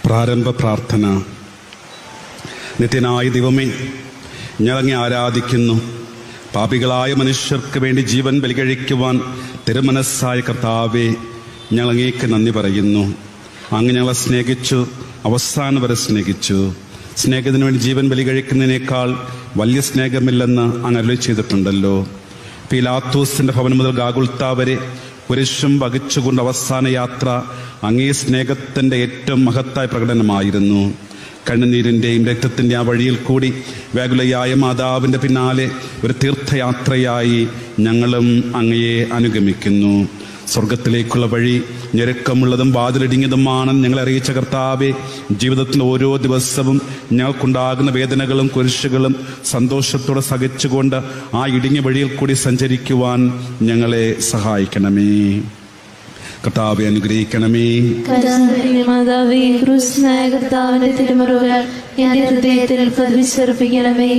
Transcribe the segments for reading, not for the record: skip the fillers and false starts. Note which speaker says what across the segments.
Speaker 1: പ്രാരംഭ പ്രാർത്ഥന. നിത്യനായ ദൈവമേ, ഞങ്ങളങ്ങെ ആരാധിക്കുന്നു. പാപികളായ മനുഷ്യർക്ക് വേണ്ടി ജീവൻ ബലികഴിക്കുവാൻ തിരുമനസ്സായ കർത്താവേ, ഞങ്ങളങ്ങേക്ക് നന്ദി പറയുന്നു. അങ്ങ് ഞങ്ങളെ സ്നേഹിച്ചു, അവസാനം വരെ സ്നേഹിച്ചു. സ്നേഹത്തിന് വേണ്ടി ജീവൻ ബലികഴിക്കുന്നതിനേക്കാൾ വലിയ സ്നേഹമില്ലെന്ന് അങ്ങ് അരുളി ചെയ്തിട്ടുണ്ടല്ലോ. പീലാത്തോസിന്റെ ഭവനം മുതൽ ഗാഗുൽത്താ വരെ കുരിശും വഹിച്ചുകൊണ്ട് അവസാന യാത്ര അങ്ങേ സ്നേഹത്തിൻ്റെ ഏറ്റവും മഹത്തായ പ്രകടനമായിരുന്നു. കണ്ണുനീരിൻ്റെയും രക്തത്തിൻ്റെ ആ വഴിയിൽ കൂടി വ്യാകുലയായ മാതാവിൻ്റെ പിന്നാലെ ഒരു തീർത്ഥയാത്രയായി ഞങ്ങളും അങ്ങയെ അനുഗമിക്കുന്നു. സ്വർഗത്തിലേക്കുള്ള വഴി ഞെരുക്കമുള്ളതും വാതിലിടുങ്ങിയതുമാണെന്ന് ഞങ്ങളെ അറിയിച്ച കർത്താവെ, ജീവിതത്തിൽ ഓരോ ദിവസവും ഞങ്ങൾക്കുണ്ടാകുന്ന വേദനകളും കുരിശുകളും സന്തോഷത്തോടെ സഹിച്ചുകൊണ്ട് ആ ഇടുങ്ങിയ വഴിയിൽ കൂടി സഞ്ചരിക്കുവാൻ ഞങ്ങളെ സഹായിക്കണമേ. കർത്താവെ അനുഗ്രഹിക്കണമേ.
Speaker 2: മാതാവേ, ക്രൂശനായ കർത്താവിന്റെ തിരുമുറിവുകൾ എന്റെ ഹൃദയത്തിൽ പതിവിച്ചുറപ്പിക്കണമേ.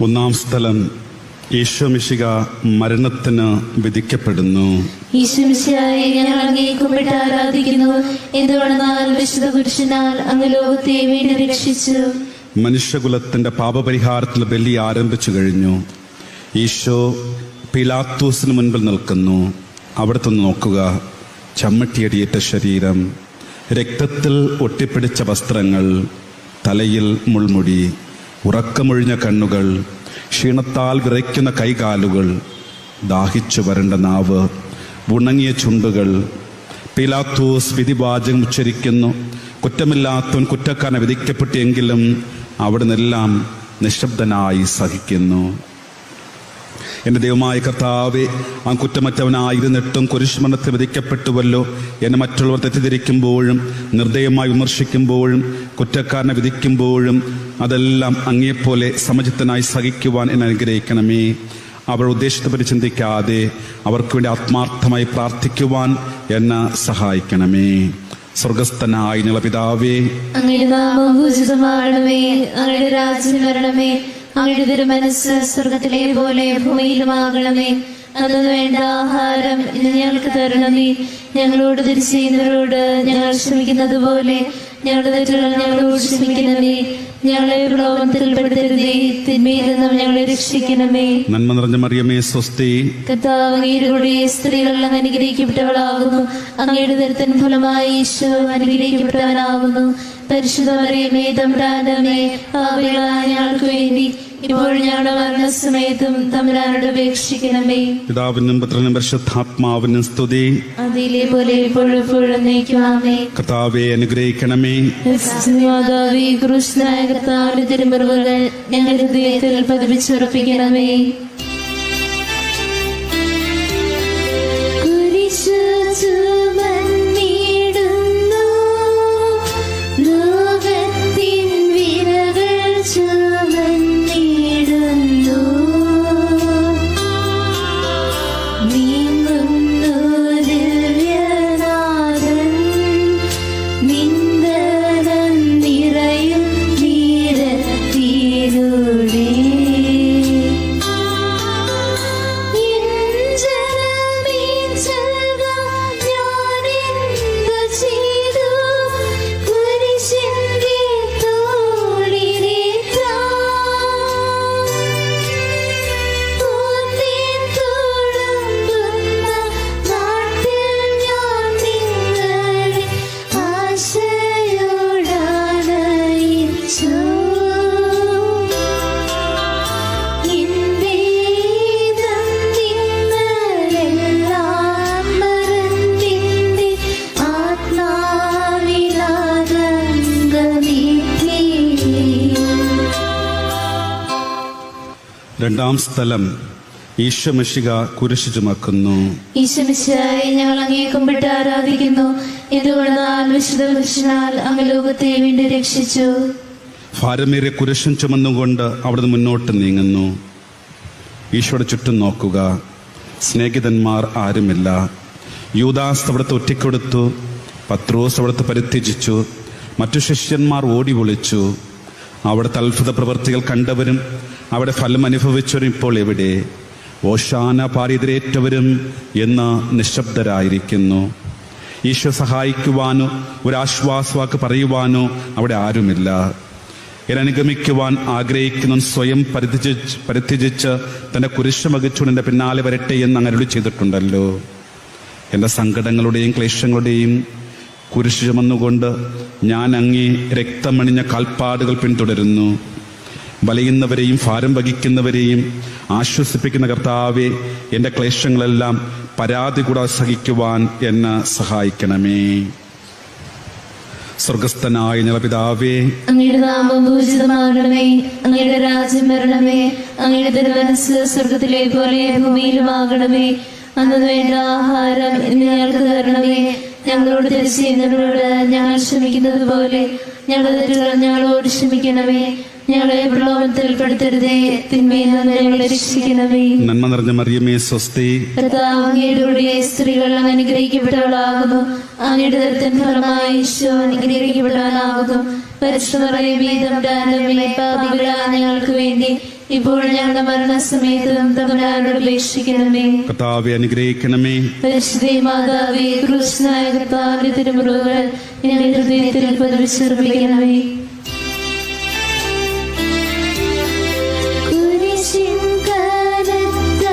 Speaker 1: ഒന്നാം സ്ഥലം, ഈശോമിശിഹ മരണത്തിന് വിധിക്കപ്പെടുന്നു.
Speaker 2: ഈശോമിശിഹായെ ഞങ്ങൾ അങ്ങയെ കുമ്പിട്ട് ആരാധിക്കുന്നു. എന്തുകൊണ്ടെന്നാൽ വിശുദ്ധ പുരുഷനാൽ അങ്ങ് ലോകത്തെ വീണ്ടും രക്ഷിച്ചു.
Speaker 1: മനുഷ്യകുലത്തിന്റെ പാപപരിഹാരത്തിൽ ബലി ആരംഭിച്ചു കഴിഞ്ഞു. ഈശോ പിലാത്തോസിന് മുൻപിൽ നിൽക്കുന്നു. അവിടുത്തെ നോക്കുക, ചമ്മട്ടിയടിയേറ്റ ശരീരം, രക്തത്തിൽ ഒട്ടിപ്പിടിച്ച വസ്ത്രങ്ങൾ, തലയിൽ മുൾമുടി, ഉറക്കമൊഴിഞ്ഞ കണ്ണുകൾ, ക്ഷീണത്താൽ വിറയ്ക്കുന്ന കൈകാലുകൾ, ദാഹിച്ചു വരണ്ട നാവ്, ഉണങ്ങിയ ചുണ്ടുകൾ. പിലാത്തോസ് വിധിവാചകം ഉച്ചരിക്കുന്നു. കുറ്റമില്ലാത്തവൻ കുറ്റക്കാരനെ വിധിക്കപ്പെട്ടെങ്കിലും അവിടുന്നെല്ലാം നിശബ്ദനായി സഹിക്കുന്നു. എൻ്റെ ദൈവമായ കർത്താവേ, ആ കുറ്റമറ്റവനായിരുന്നിട്ടും കുരിശുമരണത്തിൽ വിധിക്കപ്പെട്ടുവല്ലോ. എന്നെ മറ്റുള്ളവർ തെറ്റിദ്ധരിക്കുമ്പോഴും നിർദ്ദയമായി വിമർശിക്കുമ്പോഴും കുറ്റക്കാരനെ വിധിക്കുമ്പോഴും അതെല്ലാം അങ്ങയെപ്പോലെ സമചിത്തനായി സഹിക്കുവാൻ എന്നെ അനുഗ്രഹിക്കണമേ. അവർ ഉദ്ദേശത്തെപ്പറ്റി ചിന്തിക്കാതെ അവർക്ക് വേണ്ടി ആത്മാർത്ഥമായി പ്രാർത്ഥിക്കുവാൻ എന്നെ സഹായിക്കണമേ. സ്വർഗസ്ഥനായ ഞങ്ങളുടെ പിതാവേ,
Speaker 2: അങ്ങയുടെ നാമം പൂജിതമാകണമേ. അങ്ങയുടെ രാജ്യം വരണമേ. അങ്ങയുടെ തിരുമനസ്സ് സ്വർഗത്തിലെ പോലെ ഭൂമിയിലുമാകണമേ. അന്നു വേണ്ട ആഹാരം ഇന്ന് ഞങ്ങൾക്ക് തരണമേ. ഞങ്ങളോട് തിരിച്ചു ചെയ്യുന്നവരോട് ഞങ്ങൾ ക്ഷമിക്കുന്നത് പോലെ ഞങ്ങളുടെ തെറ്റുകൾ ഞങ്ങളോട് ക്ഷമിക്കണമേ. ഞങ്ങളെ പ്രലോഭനത്തിൽ പെടുത്തരുതേ, തിന്മയിൽ നിന്നും ഞങ്ങളെ രക്ഷിക്കണമേ.
Speaker 1: നന്മ നിറഞ്ഞ മറിയമേ, സ്വസ്തി.
Speaker 2: കർത്താവ് അങ്ങയുടെ കൂടെ സ്ത്രീകൾ അങ്ങ് അനുഗ്രഹിക്കപ്പെട്ടവളാകുന്നു. അങ്ങയുടെ ദരിദ്രൻ ഫലമായി ഈശോ അനുഗ്രഹിക്കപ്പെട്ടവനാകുന്നു. പരിശുദ്ധ മറിയമേ, തമ്പുരാന്റെ അമ്മേ, പാപികളായ ഞങ്ങൾക്ക് വേണ്ടി ഇപ്പോൾ ഞങ്ങളുടെ മരണസമയത്തും തമ്പുരാനോട് അപേക്ഷിക്കണമേ.
Speaker 1: പിതാവിനും പുത്രനും പരിശുദ്ധാത്മാവിനും സ്തുതി.
Speaker 2: അതിലെ പോലെ ഇപ്പോഴും എപ്പോഴും നയിക്കുവാമേ.
Speaker 1: കർത്താവെ അനുഗ്രഹിക്കണമേ.
Speaker 2: മാതാവേ, ക്രൂശനായ കർത്താവിന്റെ തിരുമുറിവുകൾ ഞങ്ങളുടെ ഹൃദയത്തിൽ പതിപ്പിച്ചുറപ്പിക്കണമേ.
Speaker 1: രണ്ടാം സ്ഥലം, ഈശോ മിശിഹ കുരിശ് ചുമക്കുന്നു.
Speaker 2: ഈശോ മിശിഹായെ ഞങ്ങൾ അങ്ങയെ കുമ്പിട്ട് ആരാധിക്കുന്നു. എന്തുകൊണ്ടെന്നാൽ വിശുദ്ധ കുരിശിനാൽ അങ്ങ് ലോകത്തെ വീണ്ടും രക്ഷിച്ചു.
Speaker 1: ഭാരമേറിയ കുരിശും ചുമന്നുകൊണ്ട് അവിടുന്ന് മുന്നോട്ട് നീങ്ങുന്നു. ഈശോയുടെ ചുറ്റും നോക്കുക, സ്നേഹിതന്മാർ ആരുമില്ല. യൂദാസ് അവിടുത്തെ ഒറ്റിക്കൊടുത്തു. പത്രോസ് അവിടുത്തെ പരിത്യജിച്ചു. മറ്റു ശിഷ്യന്മാർ ഓടി ഒളിച്ചു. അവിടുത്തെ അത്ഭുത പ്രവൃത്തികൾ കണ്ടവരും അവിടെ ഫലം അനുഭവിച്ചവരും ഇപ്പോൾ എവിടെ? ഓശാന പാരിതരേറ്റവരും എന്ന് നിശബ്ദരായിരിക്കുന്നു. ഈശോ സഹായിക്കുവാനോ ഒരാശ്വാസവാക്ക് പറയുവാനോ അവിടെ ആരുമില്ല. എന്നെ അനുഗമിക്കുവാൻ ആഗ്രഹിക്കുന്ന സ്വയം പരിത്യജിച്ച് തൻ്റെ കുരിശ് വഹിച്ചുകൊണ്ട് എൻ്റെ പിന്നാലെ വരട്ടെ എന്ന് അങ്ങ് അരുളി ചെയ്തിട്ടുണ്ടല്ലോ. എൻ്റെ സങ്കടങ്ങളുടെയും ക്ലേശങ്ങളുടെയും കുരിശ് ചുമന്നുകൊണ്ട് ഞാൻ അങ്ങേ രക്തമണിഞ്ഞ കാൽപ്പാടുകൾ പിന്തുടരുന്നു. വലയുന്നവരെയും ഭാരം വഹിക്കുന്നവരെയും ആശ്വസിപ്പിക്കുന്ന കർത്താവെ, എൻ്റെ ക്ലേശങ്ങളെല്ലാം പരാതി കൂടാതെ സഹിക്കുവാൻ എന്നെ സഹായിക്കണമേ. സ്വർഗസ്ഥനായ ഞങ്ങളുടെ പിതാവേ,
Speaker 2: അങ്ങയുടെ നാമം പൂജിതമാകണമേ. അങ്ങയുടെ രാജ്യം വരണമേ. അങ്ങയുടെ തിരുമനസ്സ് സ്വർഗത്തിലെ പോലെ ഭൂമിയിലുമാകണമേ. അന്നു വേണ്ട ആഹാരം ഇന്ന് ഞങ്ങൾക്ക് തരണമേ. ഞങ്ങളോട് തിരിച്ചു ചെയ്യുന്നവരോട് ഞങ്ങൾ ക്ഷമിക്കുന്നത് പോലെ ഞങ്ങളുടെ തെറ്റുകൾ ഞങ്ങളോട് ക്ഷമിക്കണമേ. ഞങ്ങളെ പ്രലോഭനത്തിൽ പെടുത്തരുതേ, തിന്മയിൽ നിന്ന് ഞങ്ങളെ രക്ഷിക്കണമേ.
Speaker 1: നന്മ നിറഞ്ഞ മറിയമേ, സ്വസ്തി.
Speaker 2: കർത്താവ് അങ്ങയുടെ കൂടെ സ്ത്രീകൾ അങ്ങ് അനുഗ്രഹിക്കപ്പെട്ടവളാകുന്നു. അങ്ങയുടെ ദരിദ്രൻ ഫലമായി ഈശോ അനുഗ്രഹിക്കപ്പെട്ടവനാകുന്നു. പരിശുദ്ധ മറിയമേ, തമ്പുരാന്റെ അമ്മേ, പാപികളായ ഞങ്ങൾക്ക് വേണ്ടി ഇപ്പോൾ ഞങ്ങളുടെ മരണസമയത്തും തമ്പുരാനോട് അപേക്ഷിക്കണമേ.
Speaker 1: കർത്താവെ അനുഗ്രഹിക്കണമേ.
Speaker 2: പരിശുദ്ധ മാതാവേ, ക്രൂശനായ കർത്താവിന്റെ തിരുമുറിവുകൾ ഞങ്ങളുടെ ഹൃദയത്തിൽ പതിപ്പിച്ചുറപ്പിക്കണമേ. കുരിശിൻ കനത്ത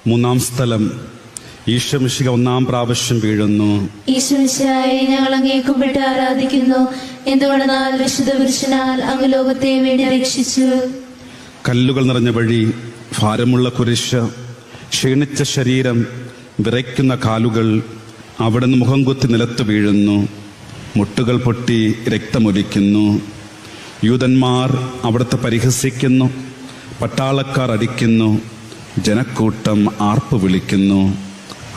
Speaker 1: മൂന്നാം സ്ഥലം. ഈശോമിശിഹ ഒന്നാം പ്രാവശ്യം വീഴുന്നു.
Speaker 2: ഈശോമിശിഹായെ ഞങ്ങൾ അങ്ങേ കുമ്പിട്ട് ആരാധിക്കുന്നു. എന്തുകൊണ്ടെന്നാൽ വിശുദ്ധ പുരുഷനാൽ അങ്ങ് ലോകത്തെ വേണ്ടി രക്ഷിച്ചു.
Speaker 1: കല്ലുകൾ നിറഞ്ഞ വഴി, ഭാരമുള്ള കുരിശ്, ക്ഷീണിച്ച ശരീരം, വിറയ്ക്കുന്ന കാലുകൾ. അവിടുന്ന് മുഖം കുത്തി നിലത്ത് വീഴുന്നു. മുട്ടുകൾ പൊട്ടി രക്തമൊലിക്കുന്നു. യൂതന്മാർ അവിടുത്തെ പരിഹസിക്കുന്നു. പട്ടാളക്കാർ അടിക്കുന്നു. ജനക്കൂട്ടം ആർപ്പ് വിളിക്കുന്നു.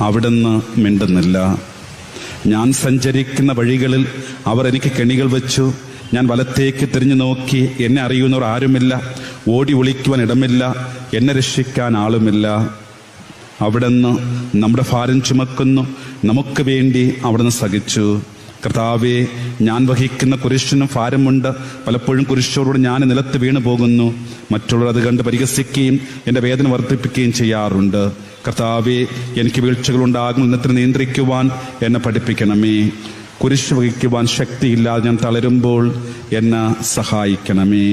Speaker 1: അവിടുന്ന് മിണ്ടുന്നില്ല. ഞാൻ സഞ്ചരിക്കുന്ന വഴികളിൽ അവർ എനിക്ക് കെണികൾ വെച്ചു. ഞാൻ വലത്തേക്ക് തിരിഞ്ഞു നോക്കി. എന്നെ അറിയുന്നവർ ആരുമില്ല. ഓടി ഒളിക്കുവാൻ ഇടമില്ല. എന്നെ രക്ഷിക്കാൻ ആളുമില്ല. അവിടുന്ന് നമ്മുടെ ഭാരം ചുമക്കുന്നു. നമുക്ക് വേണ്ടി അവിടുന്ന് സഹിച്ചു. കർത്താവേ, ഞാൻ വഹിക്കുന്ന കുരിശിനും ഭാരമുണ്ട്. പലപ്പോഴും കുരിശോടുകൂടി ഞാൻ നിലത്ത് വീണു പോകുന്നു. മറ്റുള്ളവർ അത് കണ്ട് പരിഹസിക്കുകയും എൻ്റെ വേദന വർദ്ധിപ്പിക്കുകയും ചെയ്യാറുണ്ട്. കർത്താവേ, എനിക്ക് വീഴ്ചകളുണ്ടാകും. ഇന്നത്തിന് നിയന്ത്രിക്കുവാൻ എന്നെ പഠിപ്പിക്കണമേ. കുരിശ് വഹിക്കുവാൻ ശക്തിയില്ലാതെ ഞാൻ തളരുമ്പോൾ എന്നെ സഹായിക്കണമേ.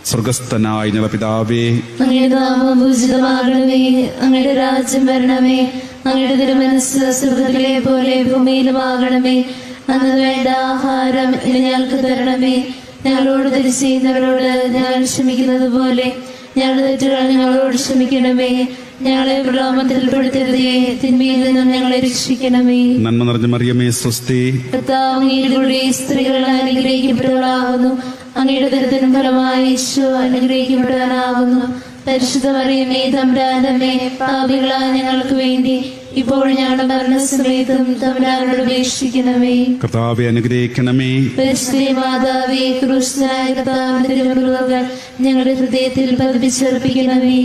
Speaker 1: സ്വർഗസ്ഥനായ ഞങ്ങളുടെ പിതാവേ,
Speaker 2: അങ്ങയുടെ നാമം പൂജിതമാകണമേ. അങ്ങയുടെ രാജ്യം വരണമേ. അങ്ങയുടെ തിരുമനസ്സ് സ്വർഗ്ഗത്തിലെ പോലെ ഭൂമിയിലുമാകണമേ. അന്ന് വേണ്ട ആഹാരം ഇന്ന് ഞങ്ങൾക്ക് തരണമേ. ഞങ്ങളോട് തെറ്റ് ചെയ്യുന്നവരോട് ഞങ്ങൾ ക്ഷമിക്കുന്നത് പോലെ ഞങ്ങളുടെ തെറ്റുകൾ ഞങ്ങളോട് ക്ഷമിക്കണമേ. ഞങ്ങളെ പ്രലോഭനത്തിൽ പെടുത്തരുതേ. തിന്മയിൽ നിന്നും ഞങ്ങളെ രക്ഷിക്കണമേ.
Speaker 1: നന്മ നിറഞ്ഞ മറിയമേ, സ്വസ്തി.
Speaker 2: കർത്താവ് അങ്ങയുടെ സ്ത്രീകൾ അനുഗ്രഹിക്കപ്പെട്ടവളാകുന്നു. അങ്ങയുടെ ദരിദ്രനും ഫലമായി യേശു അനുഗ്രഹിക്കപ്പെട്ടവനാകുന്നു. പരിശുദ്ധ മറിയമേ, തമ്പുരാനമ്മേ, പാപികളായ ഞങ്ങൾക്ക് വേണ്ടി ഇപ്പോൾ ഞങ്ങളുടെ മരണസമയത്തും തമ്പുരാനോട് അപേക്ഷിക്കണമേ.
Speaker 1: കർത്താവെ അനുഗ്രഹിക്കണമേ.
Speaker 2: പരിശുദ്ധ മാതാവേ, ക്രൂശനായ കർത്താവിന്റെ തിരുമുറിവുകൾ ഞങ്ങളുടെ ഹൃദയത്തിൽ പതിപ്പിച്ചർപ്പിക്കണമേ.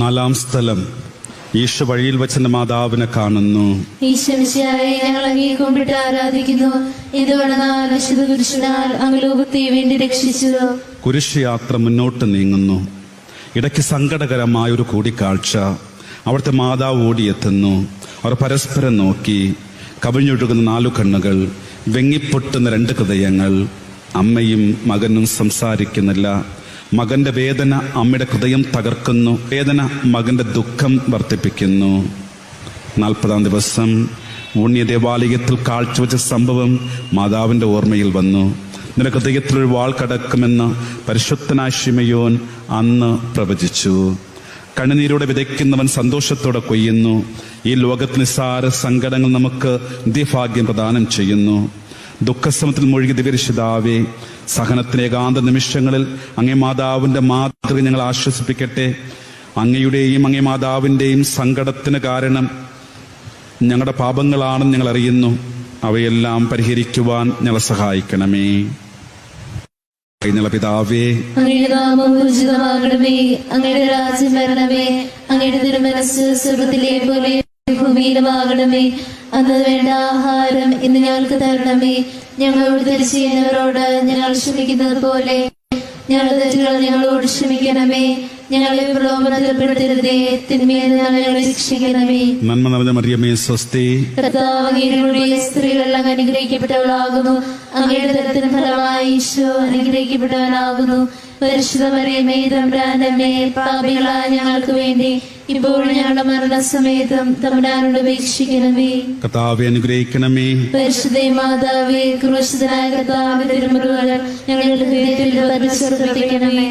Speaker 1: നാലാം സ്ഥലം. ഈശോ വഴിയിൽ വെച്ചെന്റെ മാതാവിനെ കാണുന്നു.
Speaker 2: ഈശോമിശിഹായെ ഞങ്ങൾ അങ്ങേ കുമ്പിട്ട് ആരാധിക്കുന്നു. എന്തുകൊണ്ടെന്നാൽ വിശുദ്ധ പുരുഷനാൽ അങ്ങ് ലോകത്തെ വേണ്ടി രക്ഷിച്ചു.
Speaker 1: കുരിശ് യാത്ര മുന്നോട്ട് നീങ്ങുന്നു. ഇടയ്ക്ക് സങ്കടകരമായൊരു കൂടിക്കാഴ്ച. അവിടുത്തെ മാതാവ് ഓടിയെത്തുന്നു. അവർ പരസ്പരം നോക്കി. കവിഞ്ഞൊഴുകുന്ന 4 കണ്ണുകൾ, വെങ്ങിപ്പൊട്ടുന്ന 2 ഹൃദയങ്ങൾ. അമ്മയും മകനും സംസാരിക്കുന്നില്ല. മകന്റെ വേദന അമ്മയുടെ ഹൃദയം തകർക്കുന്നു. വേദന മകന്റെ ദുഃഖം വർദ്ധിപ്പിക്കുന്നു. 40-ാം ദിവസം ഉണ്ണിയ ദേവാലയത്തിൽ കാഴ്ചവെച്ച സംഭവം മാതാവിന്റെ ഓർമ്മയിൽ വന്നു. നിന്റെ ഹൃദയത്തിലൊരു വാൾ കടക്കുമെന്ന് പരിശുദ്ധനായ ശിമയോൻ അന്ന് പ്രവചിച്ചു. കണ്ണുനീരോടെ വിതയ്ക്കുന്നവൻ സന്തോഷത്തോടെ കൊയ്യുന്നു. ഈ ലോകത്ത് നിസ്സാര സങ്കടങ്ങൾ നമുക്ക് നിത്യഭാഗ്യം പ്രദാനം ചെയ്യുന്നു. ദുഃഖസമത്തിൽ മുഴുകി ദിവ്യരക്ഷിതാവേ, സഹനത്തിന് ഏകാന്ത നിമിഷങ്ങളിൽ അങ്ങേ മാതാവിന്റെ മാതൃക ഞങ്ങൾ ആശ്വസിപ്പിക്കട്ടെ. അങ്ങയുടെയും അങ്ങേ മാതാവിന്റെയും സങ്കടത്തിന് കാരണം ഞങ്ങളുടെ പാപങ്ങളാണെന്ന് ഞങ്ങൾ അറിയുന്നു. അവയെല്ലാം പരിഹരിക്കുവാൻ ഞങ്ങളെ സഹായിക്കണമേ. പിതാവേ,
Speaker 2: അങ്ങയുടെ നാമം പൂജിതമാകണമേ. അങ്ങയുടെ രാജ്യം വരണമേ. അങ്ങയുടെ തിരുമനസ്സ് സ്വർഗ്ഗത്തിലെ പോലെ ഭൂമിയിലുമാകണമേ. അന്ന് വേണ്ട ആഹാരം ഇന്ന് ഞങ്ങൾക്ക് തരണമേ. ഞങ്ങളോട് തെറ്റ് ചെയ്യുന്നവരോട് ഞങ്ങൾ ക്ഷമിക്കുന്നത് പോലെ ഞങ്ങളുടെ തെറ്റുകൾ ഞങ്ങളോട് ക്ഷമിക്കണമേ. ഞങ്ങളെ പ്രലോഭനത്തിൽപ്പെടുത്തരുതേ. തിന്മയിൽ നിന്ന് ഞങ്ങളെ രക്ഷിക്കണമേ.
Speaker 1: നന്മ നിറഞ്ഞ മറിയമേ, സ്വസ്തി.
Speaker 2: കർത്താവ് അങ്ങയുടെ സ്ത്രീകൾ അങ്ങ് അനുഗ്രഹിക്കപ്പെട്ടവളാകുന്നു. അങ്ങയുടെ ദരിദ്രനും ഫലമായി ഈശോ അനുഗ്രഹിക്കപ്പെട്ടവനാകുന്നു. പരിശുദ്ധ മറിയമേ തമ്പുരാനമ്മേ, പാപികളായ ഞങ്ങൾക്ക് വേണ്ടി ഇപ്പോഴും ഞങ്ങളുടെ മരണസമയത്തും തമ്പുരാനോട് അപേക്ഷിക്കണമേ.
Speaker 1: കർത്താവെ അനുഗ്രഹിക്കണമേ.
Speaker 2: പരിശുദ്ധ മാതാവേ, ക്രൂശിതനായ കർത്താവിന്റെ തിരുമുറിവുകൾ ഞങ്ങളുടെ ഹൃദയത്തിൽ പതിപ്പിക്കണമേ.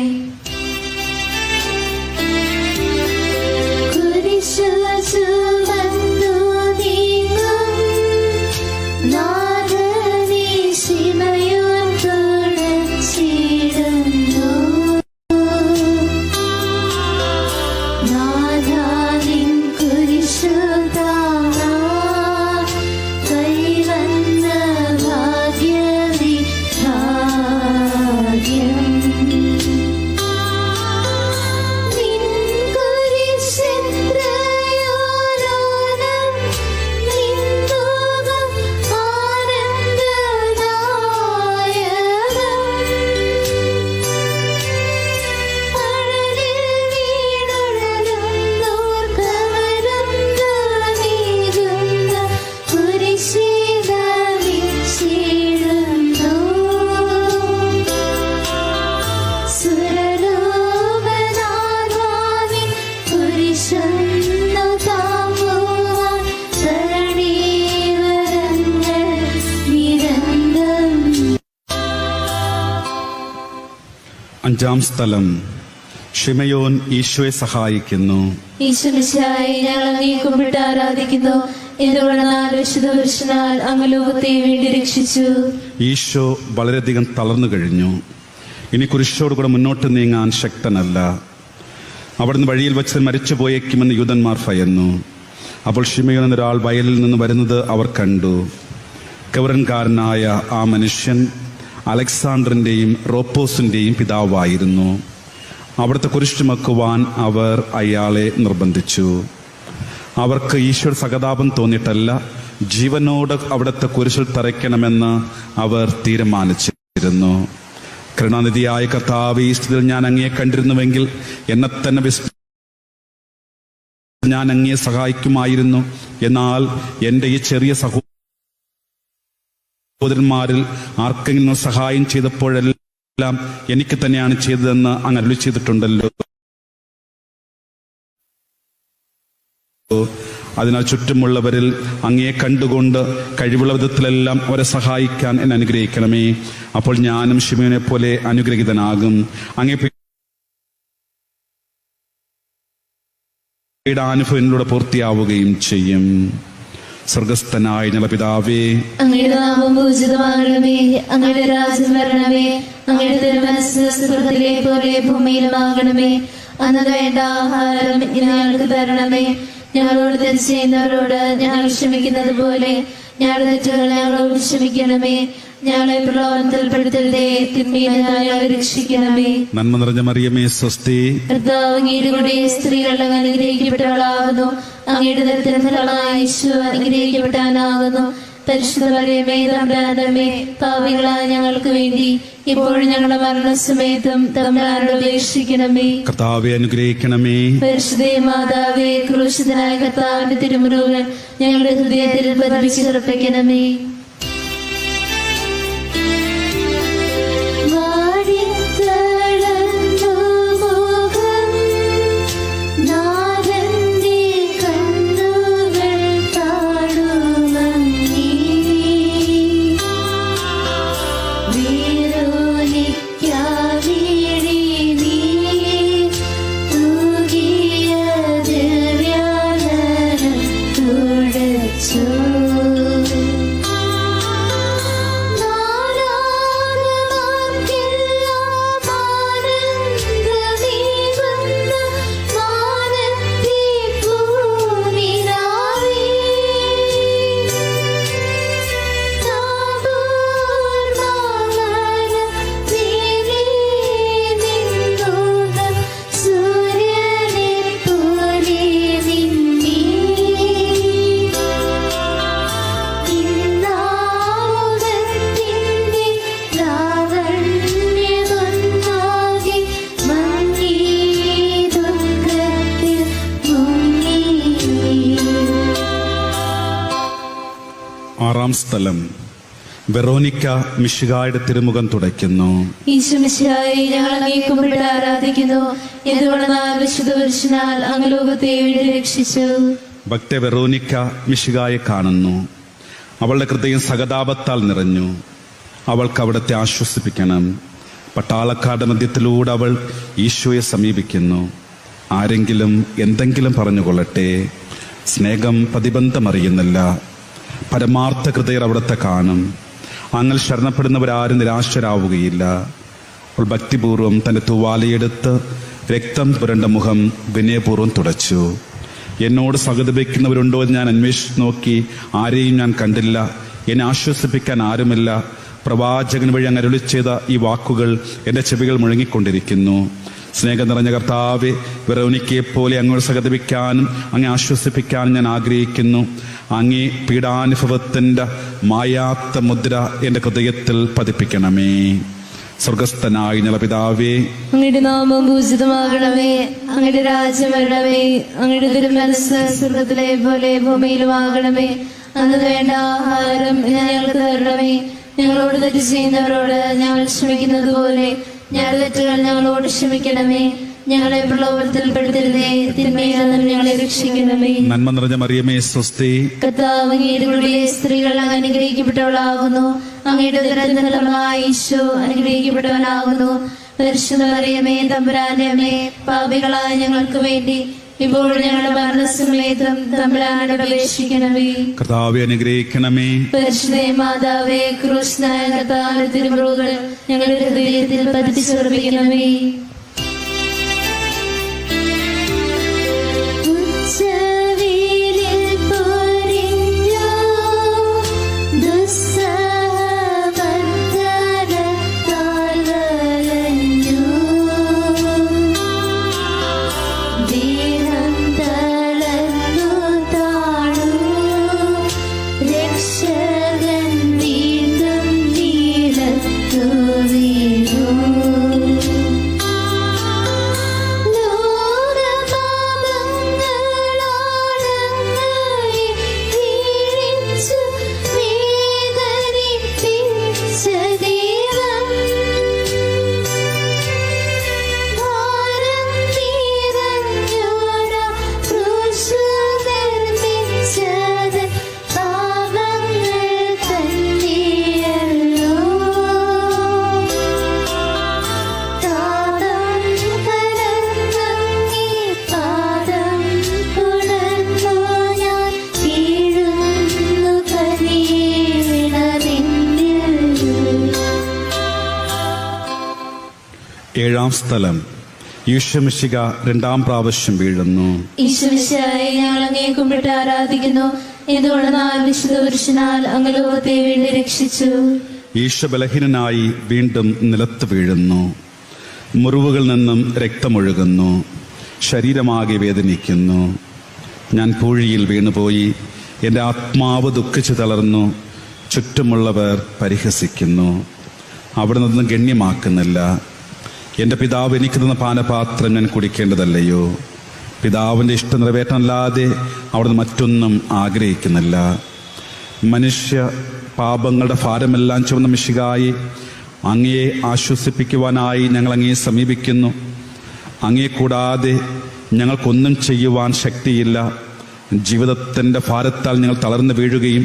Speaker 1: അഞ്ചാം സ്ഥലം. ശിമയോൻ ഈശോയെ സഹായിക്കുന്നു.
Speaker 2: ഈശോമിശിഹായെ ഞങ്ങൾ അങ്ങയെ കുമ്പിട്ട് ആരാധിക്കുന്നു. എന്തുകൊണ്ടെന്നാൽ വിശുദ്ധ പുരുഷനാൽ അങ്ങ് ലോകത്തെ വേണ്ടി രക്ഷിച്ചു.
Speaker 1: ഈശോ വളരെയധികം തളർന്നു കഴിഞ്ഞു. ഇനി കുരിശോടുകൂടെ മുന്നോട്ട് നീങ്ങാൻ ശക്തനല്ല. അവിടുന്ന് വഴിയിൽ വെച്ച് മരിച്ചു പോയേക്കുമെന്ന് യൂതന്മാർ ഭയന്നു. അപ്പോൾ ശിമയോൻ എന്നൊരാൾ വയലിൽ നിന്ന് വരുന്നത് അവർ കണ്ടു. കൗരൻകാരനായ ആ മനുഷ്യൻ അലക്സാണ്ടറിന്റെയും റോപ്പോസിന്റെയും പിതാവായിരുന്നു. അവിടുത്തെ കുരിശ് ചുമക്കുവാൻ അവർ അയാളെ നിർബന്ധിച്ചു. അവർക്ക് ഈശോയുടെ സഹതാപം തോന്നിയിട്ടല്ല, ജീവനോട് അവിടുത്തെ കുരിശിൽ തറയ്ക്കണമെന്ന് അവർ തീരുമാനിച്ചിരുന്നു. കരുണാനിധിയായ കർത്താവേ, ഈ സ്ഥിതിയിൽ ഞാൻ അങ്ങയെ കണ്ടിരുന്നുവെങ്കിൽ എന്നെ തന്നെ ഞാൻ അങ്ങയെ സഹായിക്കുമായിരുന്നു. എന്നാൽ എൻ്റെ ഈ ചെറിയ സഹോദരന്മാരിൽ ആർക്കെങ്കിലും സഹായം ചെയ്തപ്പോഴെല്ലാം എനിക്ക് തന്നെയാണ് ചെയ്തതെന്ന് അങ്ങ് അരുളി ചെയ്തിട്ടുണ്ടല്ലോ. അതിനാൽ ചുറ്റുമുള്ളവരിൽ അങ്ങയെ കണ്ടുകൊണ്ട് കഴിവുള്ള വിധത്തിലെല്ലാം അവരെ സഹായിക്കാൻ എന്നെ അനുഗ്രഹിക്കണമേ. അപ്പോൾ ഞാനും ശിമയോനെ പോലെ അനുഗ്രഹീതനാകും. അങ്ങേ അനുഭവങ്ങളിലൂടെ പൂർത്തിയാവുകയും ചെയ്യും. സ്വർഗസ്ഥനായ ഞങ്ങളുടെ പിതാവേ,
Speaker 2: അങ്ങയുടെ നാമം പൂജിതമാകണമേ. അങ്ങയുടെ രാജ്യം വരണമേ. അങ്ങയുടെ തിരുമനസ്സ് സ്വർഗ്ഗത്തിലെ പോലെ ഭൂമിയിലുമാകണമേ. അന്ന് വേണ്ട ആഹാരം ഞങ്ങൾക്ക് തരണമേ. ഞങ്ങളോട് തെറ്റ് ചെയ്യുന്നവരോട് ഞങ്ങൾ ക്ഷമിക്കുന്നത് പോലെ ഞങ്ങളുടെ തെറ്റുകൾ ഞങ്ങളോട് ക്ഷമിക്കണമേ. ഞങ്ങളെ പ്രലോഭനത്തിൽപ്പെടുത്തരുതേ, തിന്മയിൽ നിന്ന് ഞങ്ങളെ രക്ഷിക്കണമേ.
Speaker 1: നന്മ നിറഞ്ഞ മറിയമേ, സ്വസ്തി.
Speaker 2: കർത്താവ് അങ്ങയുടെ കൂടെ സ്ത്രീകൾ അങ്ങ് അനുഗ്രഹിക്കപ്പെട്ടവളാകുന്നു. അങ്ങയുടെ ദരിദ്രഫലമായ യേശു അനുഗ്രഹിക്കപ്പെട്ടാനാകുന്നു. പരിശുദ്ധ മറിയമേ തമ്പുരാനമ്മേ, പാപികളായ ഞങ്ങൾക്ക് വേണ്ടി ഇപ്പോഴും ഞങ്ങളുടെ മരണസമയത്തും തമ്പുരാനോട് അപേക്ഷിക്കണമേ.
Speaker 1: കർത്താവെ അനുഗ്രഹിക്കണമേ.
Speaker 2: പരിശുദ്ധ മാതാവേ, ക്രൂശിതനായ കർത്താവിന്റെ തിരുമുറിവുകൾ ഞങ്ങളുടെ ഹൃദയത്തിൽ പതിപ്പിച്ചുറപ്പിക്കണമേ.
Speaker 1: ആറാം സ്ഥലം. വെറോനിക്ക മിശിഹായുടെ തിരുമുഖം തുടയ്ക്കുന്നു.
Speaker 2: ഈശോ മിശിഹായെ ഞങ്ങൾ അങ്ങേ കുമ്പിട്ട് ആരാധിക്കുന്നു. എന്തുകൊണ്ടെന്നാൽ വിശുദ്ധ പുരുഷനാൽ അങ്ങ് ലോകത്തെ വേണ്ടി രക്ഷിച്ചു.
Speaker 1: ഭക്ത വെറോനിക്ക മിശിഹായെ കാണുന്നു. അവളുടെ ഹൃദയം സഹതാപത്താൽ നിറഞ്ഞു. അവൾക്ക് അവിടത്തെ ആശ്വസിപ്പിക്കണം. പട്ടാളക്കാരുടെ മധ്യത്തിലൂടെ അവൾ ഈശോയെ സമീപിക്കുന്നു. ആരെങ്കിലും എന്തെങ്കിലും പറഞ്ഞുകൊള്ളട്ടെ, സ്നേഹം പ്രതിബന്ധമറിയുന്നില്ല. പരമാർത്ഥ ഹൃദയർ അവിടത്തെ കാണും. അങ്ങൾ ശരണപ്പെടുന്നവരാരും നിരാശരാവുകയില്ല. അവൾ ഭക്തിപൂർവ്വം തന്റെ തൂവാലയെടുത്ത് രക്തം പുരണ്ട മുഖം വിനയപൂർവ്വം തുടച്ചു. എന്നോട് സഹതപിക്കുന്നവരുണ്ടോ എന്ന് ഞാൻ അന്വേഷിച്ചു നോക്കി, ആരെയും ഞാൻ കണ്ടില്ല. എന്നെ ആശ്വസിപ്പിക്കാൻ ആരുമില്ല. പ്രവാചകൻ വഴി അങ്ങ് അരുളി ചെയ്ത ഈ വാക്കുകൾ എൻ്റെ ചെവികൾ മുഴങ്ങിക്കൊണ്ടിരിക്കുന്നു. സ്നേഹം നിറഞ്ഞ കർത്താവെ, വെറോനിക്കയെപ്പോലെ അങ്ങോട്ട് സഹതപിക്കാനും അങ്ങേ ആശ്വസിപ്പിക്കാനും ഞാൻ ആഗ്രഹിക്കുന്നു. അങ്ങേ പീഡാനുഭവത്തിൻ്റെ മായാത്ത മുദ്ര എൻ്റെ ഹൃദയത്തിൽ പതിപ്പിക്കണമേ. സ്വർഗസ്ഥനായ ഞങ്ങളുടെ പിതാവേ,
Speaker 2: അങ്ങയുടെ നാമം പൂജിതമാകണമേ. അങ്ങയുടെ രാജ്യം വരണമേ. അങ്ങയുടെ തിരുമനസ്സ് സ്വർഗത്തിലെ പോലെ ഭൂമിയിലുമാകണമേ. അന്ന് വേണ്ട ആഹാരം ഞങ്ങൾക്ക് തരണമേ. ഞങ്ങളോട് തെറ്റ് ചെയ്യുന്നവരോട് ഞങ്ങൾ ക്ഷമിക്കുന്നത് പോലെ ഞങ്ങളുടെ തെറ്റുകൾ ഞങ്ങളോട് ക്ഷമിക്കണമേ. ഞങ്ങളെ പ്രലോഭനത്തിൽപ്പെടുത്തരുതേ, തിന്മയിൽ നിന്നും ഞങ്ങളെ രക്ഷിക്കണമേ.
Speaker 1: നന്മ നിറഞ്ഞ മറിയമേ, സ്വസ്തി.
Speaker 2: കർത്താവ് അങ്ങയുടെ കൂടെ സ്ത്രീകൾ അങ്ങ് അനുഗ്രഹിക്കപ്പെട്ടവളാകുന്നു. അങ്ങയുടെ ഉദരത്തിൻ ഫലമായി ഈശോ അനുഗ്രഹിക്കപ്പെട്ടവനാകുന്നു. പരിശുദ്ധ മറിയമേ, തമ്പുരാന്റെ അമ്മേ, പാപികളായ ഞങ്ങൾക്ക് വേണ്ടി ഇപ്പോഴും ഞങ്ങളുടെ മരണസമയത്തും തമ്പുരാനോട് അപേക്ഷിക്കണമേ.
Speaker 1: കർത്താവെ അനുഗ്രഹിക്കണമേ.
Speaker 2: പരിശുദ്ധ മാതാവേ, ക്രൂശനായ കർത്താവിന്റെ തിരുമുറിവുകൾ ഞങ്ങളുടെ ഹൃദയത്തിൽ പതിച്ചുറപ്പിക്കണമേ.
Speaker 1: ഏഴാം സ്ഥലം. ഈശോ മിശിഹ രണ്ടാം പ്രാവശ്യം വീഴുന്നു.
Speaker 2: ഈശോ മിശിഹായെ ഞങ്ങൾ അങ്ങേ കുമ്പിട്ട് ആരാധിക്കുന്നു. എന്തുകൊണ്ടെന്നാൽ വിശുദ്ധ പുരുഷനാൽ അങ്ങ് ലോകത്തെ വേണ്ടി രക്ഷിച്ചു.
Speaker 1: ഈശോ ബലഹീനനായി വീണ്ടും നിലത്ത് വീഴുന്നു. മുറിവുകളിൽ നിന്നും രക്തമൊഴുകുന്നു. ശരീരമാകെ വേദനിക്കുന്നു. ഞാൻ പൂഴിയിൽ വീണുപോയി. എൻ്റെ ആത്മാവ് ദുഃഖിച്ചു തളർന്നു. ചുറ്റുമുള്ളവർ പരിഹസിക്കുന്നു. അവിടെ നിന്നും ഗണ്യമാക്കുന്നില്ല. എൻ്റെ പിതാവ് എനിക്ക് തന്ന പാനപാത്രം ഞാൻ കുടിക്കേണ്ടതല്ലയോ? പിതാവിൻ്റെ ഇഷ്ടം നിറവേറ്റാനല്ലാതെ അവിടുന്ന് മറ്റൊന്നും ആഗ്രഹിക്കുന്നില്ല. മനുഷ്യ പാപങ്ങളുടെ ഭാരമെല്ലാം ചുമന്ന മിശിഹായെ, അങ്ങയെ ആശ്വസിപ്പിക്കുവാനായി ഞങ്ങൾ അങ്ങയെ സമീപിക്കുന്നു. അങ്ങയെ കൂടാതെ ഞങ്ങൾക്കൊന്നും ചെയ്യുവാൻ ശക്തിയില്ല. ജീവിതത്തിൻ്റെ ഭാരത്താൽ ഞങ്ങൾ തളർന്നു വീഴുകയും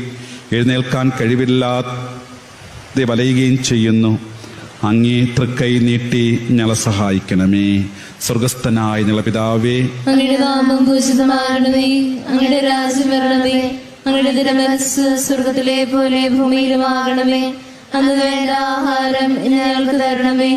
Speaker 1: എഴുന്നേൽക്കാൻ കഴിവില്ലാതെ വലയുകയും ചെയ്യുന്നു. അങ്ങേ തൃക്കൈ നീട്ടി ഞങ്ങളെ സഹായിക്കണമേ. സ്വർഗസ്ഥനായ ഞങ്ങളുടെ പിതാവേ,
Speaker 2: അങ്ങയുടെ നാമം പൂജിതമാകണമേ. അങ്ങയുടെ രാജ്യം വരണമേ. അങ്ങയുടെ തിരുമനസ്സ് സ്വർഗത്തിലെ പോലെ ഭൂമിയിലുമാകണമേ. അന്ന് വേണ്ട ആഹാരം ഞങ്ങൾക്ക് തരണമേ.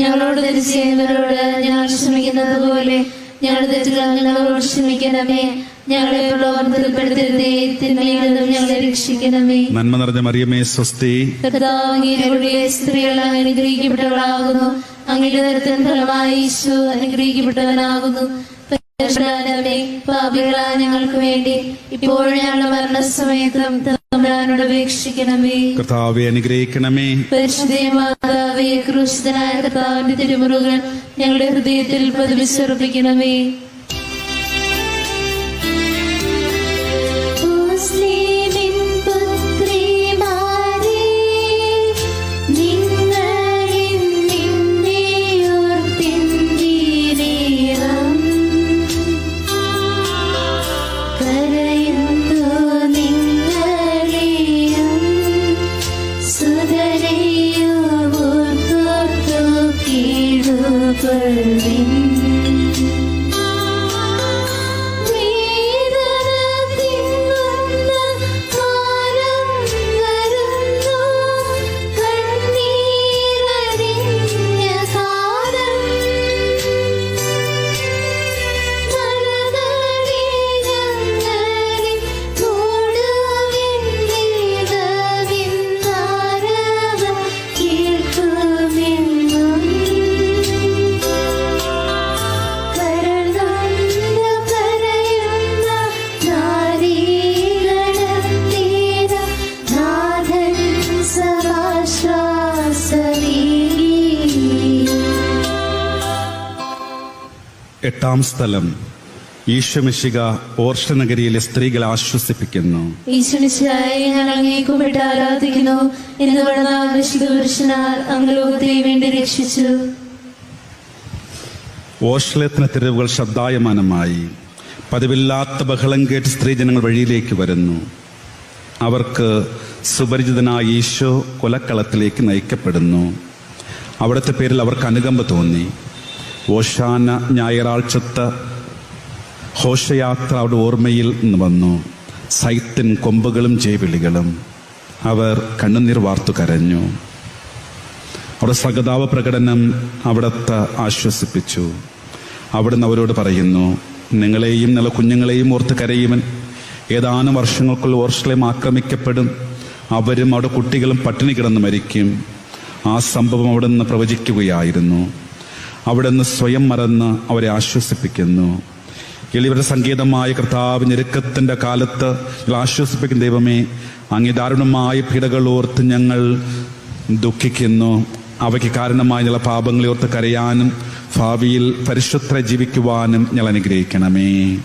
Speaker 2: ഞങ്ങളോട് തെറ്റ് ചെയ്യുന്നവരോട് ഞങ്ങൾ ക്ഷമിക്കുന്നത് പോലെ ഞങ്ങളുടെ തെറ്റുകൾ ഞങ്ങളോട് ക്ഷമിക്കണമേ. ഞങ്ങളെ പ്രലോഭനത്തിൽപ്പെടുത്തരുതേ, തിന്മയിൽ നിന്നും ഞങ്ങളെ രക്ഷിക്കണമേ.
Speaker 1: നന്മ നിറഞ്ഞ മറിയമേ, സ്വസ്തി.
Speaker 2: കർത്താവ് അങ്ങയുടെ കൂടെ സ്ത്രീകൾ അങ്ങ് അനുഗ്രഹിക്കപ്പെട്ടവളാകുന്നു. അങ്ങയുടെ ഉദരത്തിൻ ഫലമായി ഈശോ അനുഗ്രഹിക്കപ്പെട്ടവനാകുന്നു. പാപികളായ ഞങ്ങൾക്ക് വേണ്ടി ഇപ്പോഴും ഞങ്ങളുടെ മരണസമയത്തും തമ്പുരാനോട് അപേക്ഷിക്കണമേ.
Speaker 1: കർത്താവെ അനുഗ്രഹിക്കണമേ.
Speaker 2: പരിശുദ്ധ മാതാവേ, ക്രൂശിതനായ കർത്താവിന്റെ തിരുമുറിവുകൾ ഞങ്ങളുടെ ഹൃദയത്തിൽ പതിപ്പിച്ചുറപ്പിക്കണമേ.
Speaker 3: മുസ്ലിമിൻ പുത്രിമാരേ,
Speaker 2: കൊള്ളിൻ.
Speaker 1: എട്ടാം സ്ഥലം. ഈശോമിശിഹ ഓർഷ നഗരിയിലെ സ്ത്രീകളെ ആശ്വസിപ്പിക്കുന്നു.
Speaker 2: ഈശോമിശിഹായെ ഞാൻ അങ്ങയെ കുമ്പിട്ട് ആരാധിക്കുന്നു. എന്ന് പറഞ്ഞാൽ വിശുദ്ധ പുരുഷനാൽ അങ്ങ് ലോകത്തെ വേണ്ടി രക്ഷിച്ചു.
Speaker 1: ഓർഷലേത്തിലെ തെരുവുകൾ ശബ്ദായമാനമായി. പതിവില്ലാത്ത ബഹളം കേട്ട് സ്ത്രീജനങ്ങൾ വഴിയിലേക്ക് വരുന്നു. അവർക്ക് സുപരിചിതനായ ഈശോ കൊലക്കളത്തിലേക്ക് നയിക്കപ്പെടുന്നു. അവിടുത്തെ പേരിൽ അവർക്ക് അനുകമ്പ തോന്നി. ഓശാന ഞായറാഴ്ചത്തെ ഘോഷയാത്ര അവിടെ ഓർമ്മയിൽ നിന്ന് വന്നു. സൈത്തിൻ കൊമ്പുകളും ജയവിളികളും. അവർ കണ്ണുനീർ വാർത്തു കരഞ്ഞു. അവിടെ സഹതാപ പ്രകടനം അവിടത്തെ ആശ്വസിപ്പിച്ചു. അവിടുന്ന് അവരോട് പറയുന്നു, നിങ്ങളെയും നിങ്ങളെ കുഞ്ഞുങ്ങളെയും ഓർത്ത് കരയുവൻ. ഏതാനും വർഷങ്ങൾക്കുള്ള ഓർഷലേം ആക്രമിക്കപ്പെടും. അവരും അവിടെ കുട്ടികളും പട്ടിണി കിടന്ന് മരിക്കും. ആ സംഭവം അവിടെ നിന്ന് പ്രവചിക്കുകയായിരുന്നു. അവിടെ നിന്ന് സ്വയം മറന്ന് അവരെ ആശ്വസിപ്പിക്കുന്നു. എളിവരുടെ സങ്കേതമായ കർത്താവ് ഞെരുക്കത്തിന്റെ കാലത്ത് ആശ്വസിപ്പിക്കുന്ന ദൈവമേ, അങ്ങേ ദാരുണമായ പീഡകൾ ഓർത്ത് ഞങ്ങൾ ദുഃഖിക്കുന്നു. അവയ്ക്ക് കാരണമായ ഞങ്ങളെ പാപങ്ങളെ ഓർത്ത് കരയാനും ഭാവിയിൽ പരിശുദ്ധ ജീവിക്കുവാനും ഞങ്ങൾ അനുഗ്രഹിക്കണമേ.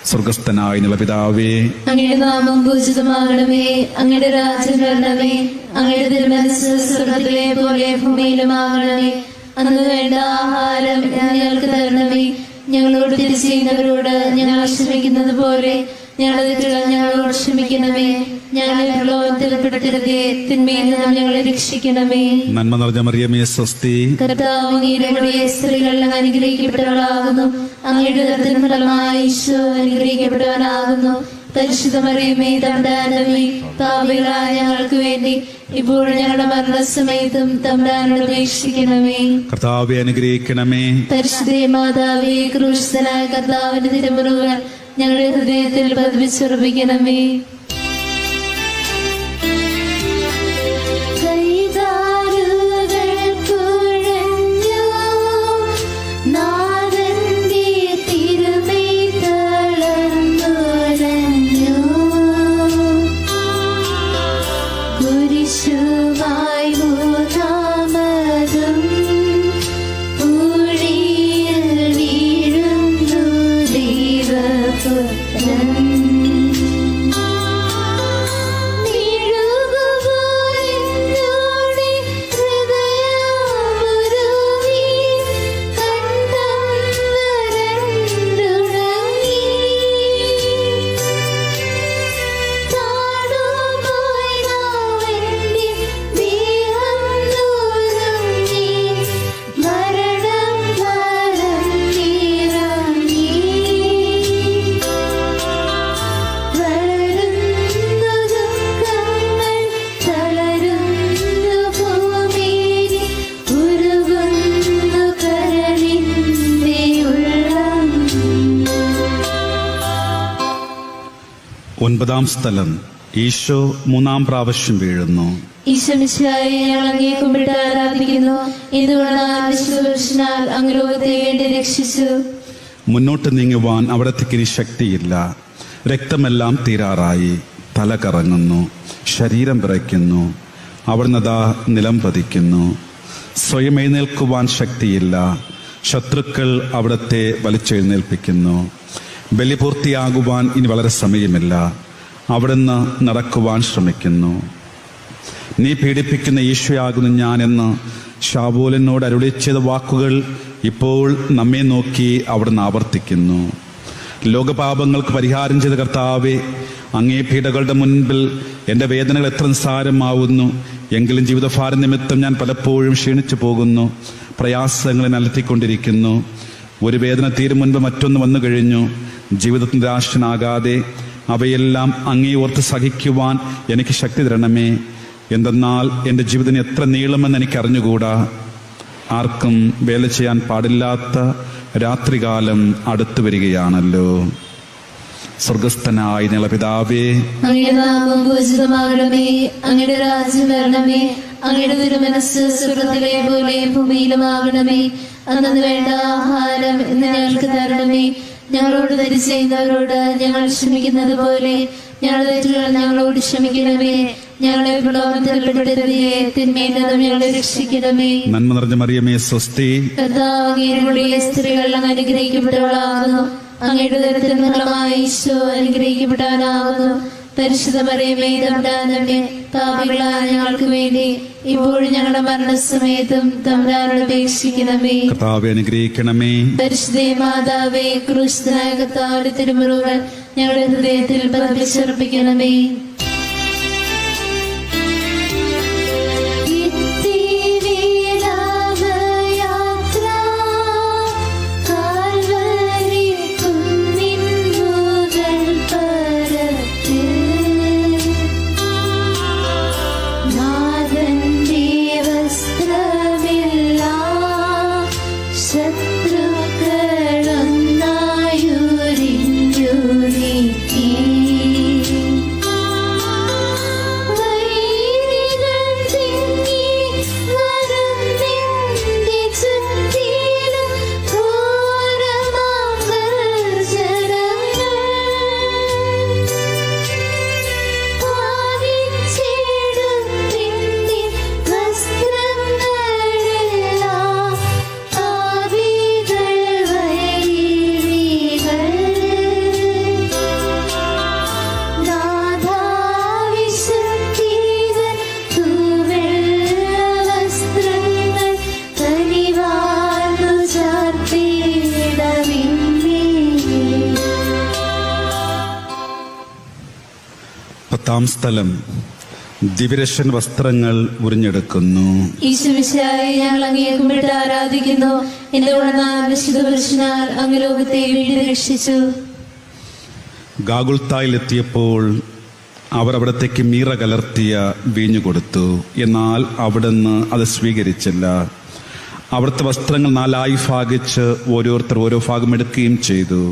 Speaker 1: സ്വർഗസ്ഥനായ ഞങ്ങളുടെ പിതാവേ,
Speaker 2: അങ്ങയുടെ നാമം പൂജിതമാകണമേ. അങ്ങയുടെ രാജ്യം വരണമേ. അങ്ങയുടെ തിരുമനസ്സ് സ്വർഗ്ഗത്തിലെ പോലെ ഭൂമിയിലുമാകണമേ. അന്ന് വേണ്ട ആഹാരം ഞങ്ങൾക്ക് തരണമേ. ഞങ്ങളോട് തെറ്റ് ചെയ്യുന്നവരോട് ഞങ്ങൾ ക്ഷമിക്കുന്നത് പോലെ ഞങ്ങളെ തെറ്റുകൾ ഞങ്ങളോട് ക്ഷമിക്കണമേ. ഞങ്ങളെ പ്രലോഭനത്തിൽപ്പെടുത്തരുതേ, തിന്മയിൽ നിന്ന് ഞങ്ങളെ രക്ഷിക്കണമേ.
Speaker 1: നന്മ നിറഞ്ഞ മറിയമേ സ്വസ്തി.
Speaker 2: കർത്താവ് അങ്ങയുടെ കൂടെ സ്ത്രീകൾ അനുഗ്രഹിക്കപ്പെട്ടവളാകുന്നു. അങ്ങയുടെ ഉദരത്തിൻ ഫലമായി ഈശോ അനുഗ്രഹിക്കപ്പെട്ടവനാകുന്നു. പരിശുദ്ധ മറിയമേ, തമ്പുരാനമ്മേ, പാപികളായ ഞങ്ങൾക്ക് വേണ്ടി ഇപ്പോഴും ഞങ്ങളുടെ മരണസമയത്തും തമ്പുരാനോട് അപേക്ഷിക്കണമേ.
Speaker 1: കർത്താവെ അനുഗ്രഹിക്കണമേ.
Speaker 2: പരിശുദ്ധ മാതാവേ, ക്രൂശിതനായ കർത്താവിന്റെ തിരുമുറിവുകൾ ഞങ്ങളുടെ ഹൃദയത്തിൽ പതിപ്പിച്ചുറപ്പിക്കണമേ.
Speaker 1: ഒൻപതാം സ്ഥലം. ഈശോ മൂന്നാം പ്രാവശ്യം വീഴുന്നു.
Speaker 2: ഈശോമിശിഹായെ ഞങ്ങൾ അങ്ങയെ കുമ്പിട്ട് ആരാധിക്കുന്നു. എന്തുകൊണ്ടാൽ വിശുദ്ധ പുരുഷനാൽ അങ്ങ് ലോകത്തെ വേണ്ടി രക്ഷിച്ചു.
Speaker 1: മുന്നോട്ട് നീങ്ങുവാൻ അവിടത്തേക്ക് ഇനി ശക്തിയില്ല. രക്തമെല്ലാം തീരാറായി. തല കറങ്ങുന്നു, ശരീരം വിറയ്ക്കുന്നു. അവിടുന്ന് ദാ നിലം പതിക്കുന്നു. സ്വയം എഴുന്നേൽക്കുവാൻ ശക്തിയില്ല. ശത്രുക്കൾ അവിടത്തെ വലിച്ചെഴുന്നേൽപ്പിക്കുന്നു. ബലി പൂർത്തിയാകുവാൻ ഇനി വളരെ സമയമില്ല. അവിടുന്ന് നടക്കുവാൻ ശ്രമിക്കുന്നു. നീ പീഡിപ്പിക്കുന്ന ഈശോയാകുന്നു ഞാനെന്ന് ശാവൂലിനോട് അരുളി ചെയ്ത വാക്കുകൾ ഇപ്പോൾ നമ്മെ നോക്കി അവിടുന്ന് ആവർത്തിക്കുന്നു. ലോകപാപങ്ങൾക്ക് പരിഹാരം ചെയ്ത കർത്താവെ, അങ്ങേ പീഡകളുടെ മുൻപിൽ എൻ്റെ വേദനകൾ എത്ര നിസ്സാരമാവുന്നു. എങ്കിലും ജീവിതഭാരം നിമിത്തം ഞാൻ പലപ്പോഴും ക്ഷീണിച്ചു പോകുന്നു. പ്രയാസങ്ങളെ അലട്ടിക്കൊണ്ടിരിക്കുന്നു. ഒരു വേദന തീരും മുൻപ് മറ്റൊന്ന് വന്നു കഴിഞ്ഞു. ജീവിതത്തിൽ നിരാശനാകാതെ അവയെല്ലാം അങ്ങേ ഓർത്ത് സഹിക്കുവാൻ എനിക്ക് ശക്തി തരണമേ. എന്തെന്നാൽ എൻ്റെ ജീവിതം എത്ര നീളുമെന്ന് എനിക്ക് അറിഞ്ഞുകൂടാ. ആർക്കും വേല ചെയ്യാൻ പാടില്ലാത്ത രാത്രികാലം അടുത്തു വരികയാണല്ലോ. സ്വർഗസ്ഥനായ ഞങ്ങളുടെ പിതാവേ,
Speaker 2: അങ്ങയുടെ നാമം പൂജിതമാകണമേ. അങ്ങയുടെ രാജ്യം വരണമേ. അങ്ങയുടെ തിരുമനസ്സ് സ്വർഗത്തിലെ പോലെ ഭൂമിയിലുമാകണമേ. അന്നു വേണ്ട ആഹാരം ഇന്ന് ഞങ്ങൾക്ക് തരണമേ. ഞങ്ങളോട് തെറ്റ് ചെയ്യുന്നവരോട് ഞങ്ങൾ ക്ഷമിക്കുന്നത് പോലെ ഞങ്ങളുടെ തെറ്റുകൾ ഞങ്ങളോട് ക്ഷമിക്കണമേ. ഞങ്ങളെ പ്രലോഭനത്തിൽപ്പെടുത്തരുതേ, തിന്മയിൽ നിന്നും ഞങ്ങളെ രക്ഷിക്കണമേ.
Speaker 1: നന്മ നിറഞ്ഞ മറിയമേ, സ്വസ്തി.
Speaker 2: കർത്താവ് അങ്ങയുടെ സ്ത്രീകൾ അങ്ങ് അനുഗ്രഹിക്കപ്പെട്ടവളാകുന്നു. അങ്ങയുടെ ഉദരത്തിൻ ഫലമായ ഈശോ അനുഗ്രഹിക്കപ്പെട്ടവനാകുന്നു. പരിശുദ്ധ മറിയമേ, തമ്പുരാനമ്മേ, പാപികളായ ഞങ്ങൾക്ക് വേണ്ടി ഇപ്പോഴും ഞങ്ങളുടെ മരണസമയത്തും തമ്പുരാനോട് അപേക്ഷിക്കണമേ.
Speaker 1: കർത്താവേ അനുഗ്രഹിക്കണമേ.
Speaker 2: പരിശുദ്ധ മാതാവേ, ക്രൂശിതനായ കർത്താവിന്റെ തിരുമുറിവുകൾ ഞങ്ങളുടെ ഹൃദയത്തിൽ പതിപ്പിച്ചുറപ്പിക്കണമേ.
Speaker 1: പത്താം സ്ഥലം ദിവ്യരക്ഷൻ വസ്ത്രങ്ങൾ ഉറിഞ്ഞെടുക്കുന്നു.
Speaker 2: ഈശോമിശിഹായെ ഞങ്ങൾ അങ്ങയെ കുമ്പിട്ട് ആരാധിക്കുന്നു. എന്തുകൊണ്ടെന്നാൽ വിശുദ്ധ പുരുഷനാൽ അങ്ങ് ലോകത്തെ വീണ്ടും രക്ഷിച്ചു.
Speaker 1: ഗാഗുൽത്തായിലെത്തിയപ്പോൾ അവർ അവിടത്തേക്ക് മീറ കലർത്തിയ വീഞ്ഞു കൊടുത്തു. എന്നാൽ അവിടുന്ന് അത് സ്വീകരിച്ചില്ല. അവിടുത്തെ വസ്ത്രങ്ങൾ 4 ഭാഗിച്ച് ഓരോരുത്തർ ഓരോ ഭാഗം എടുക്കുകയും ചെയ്തു.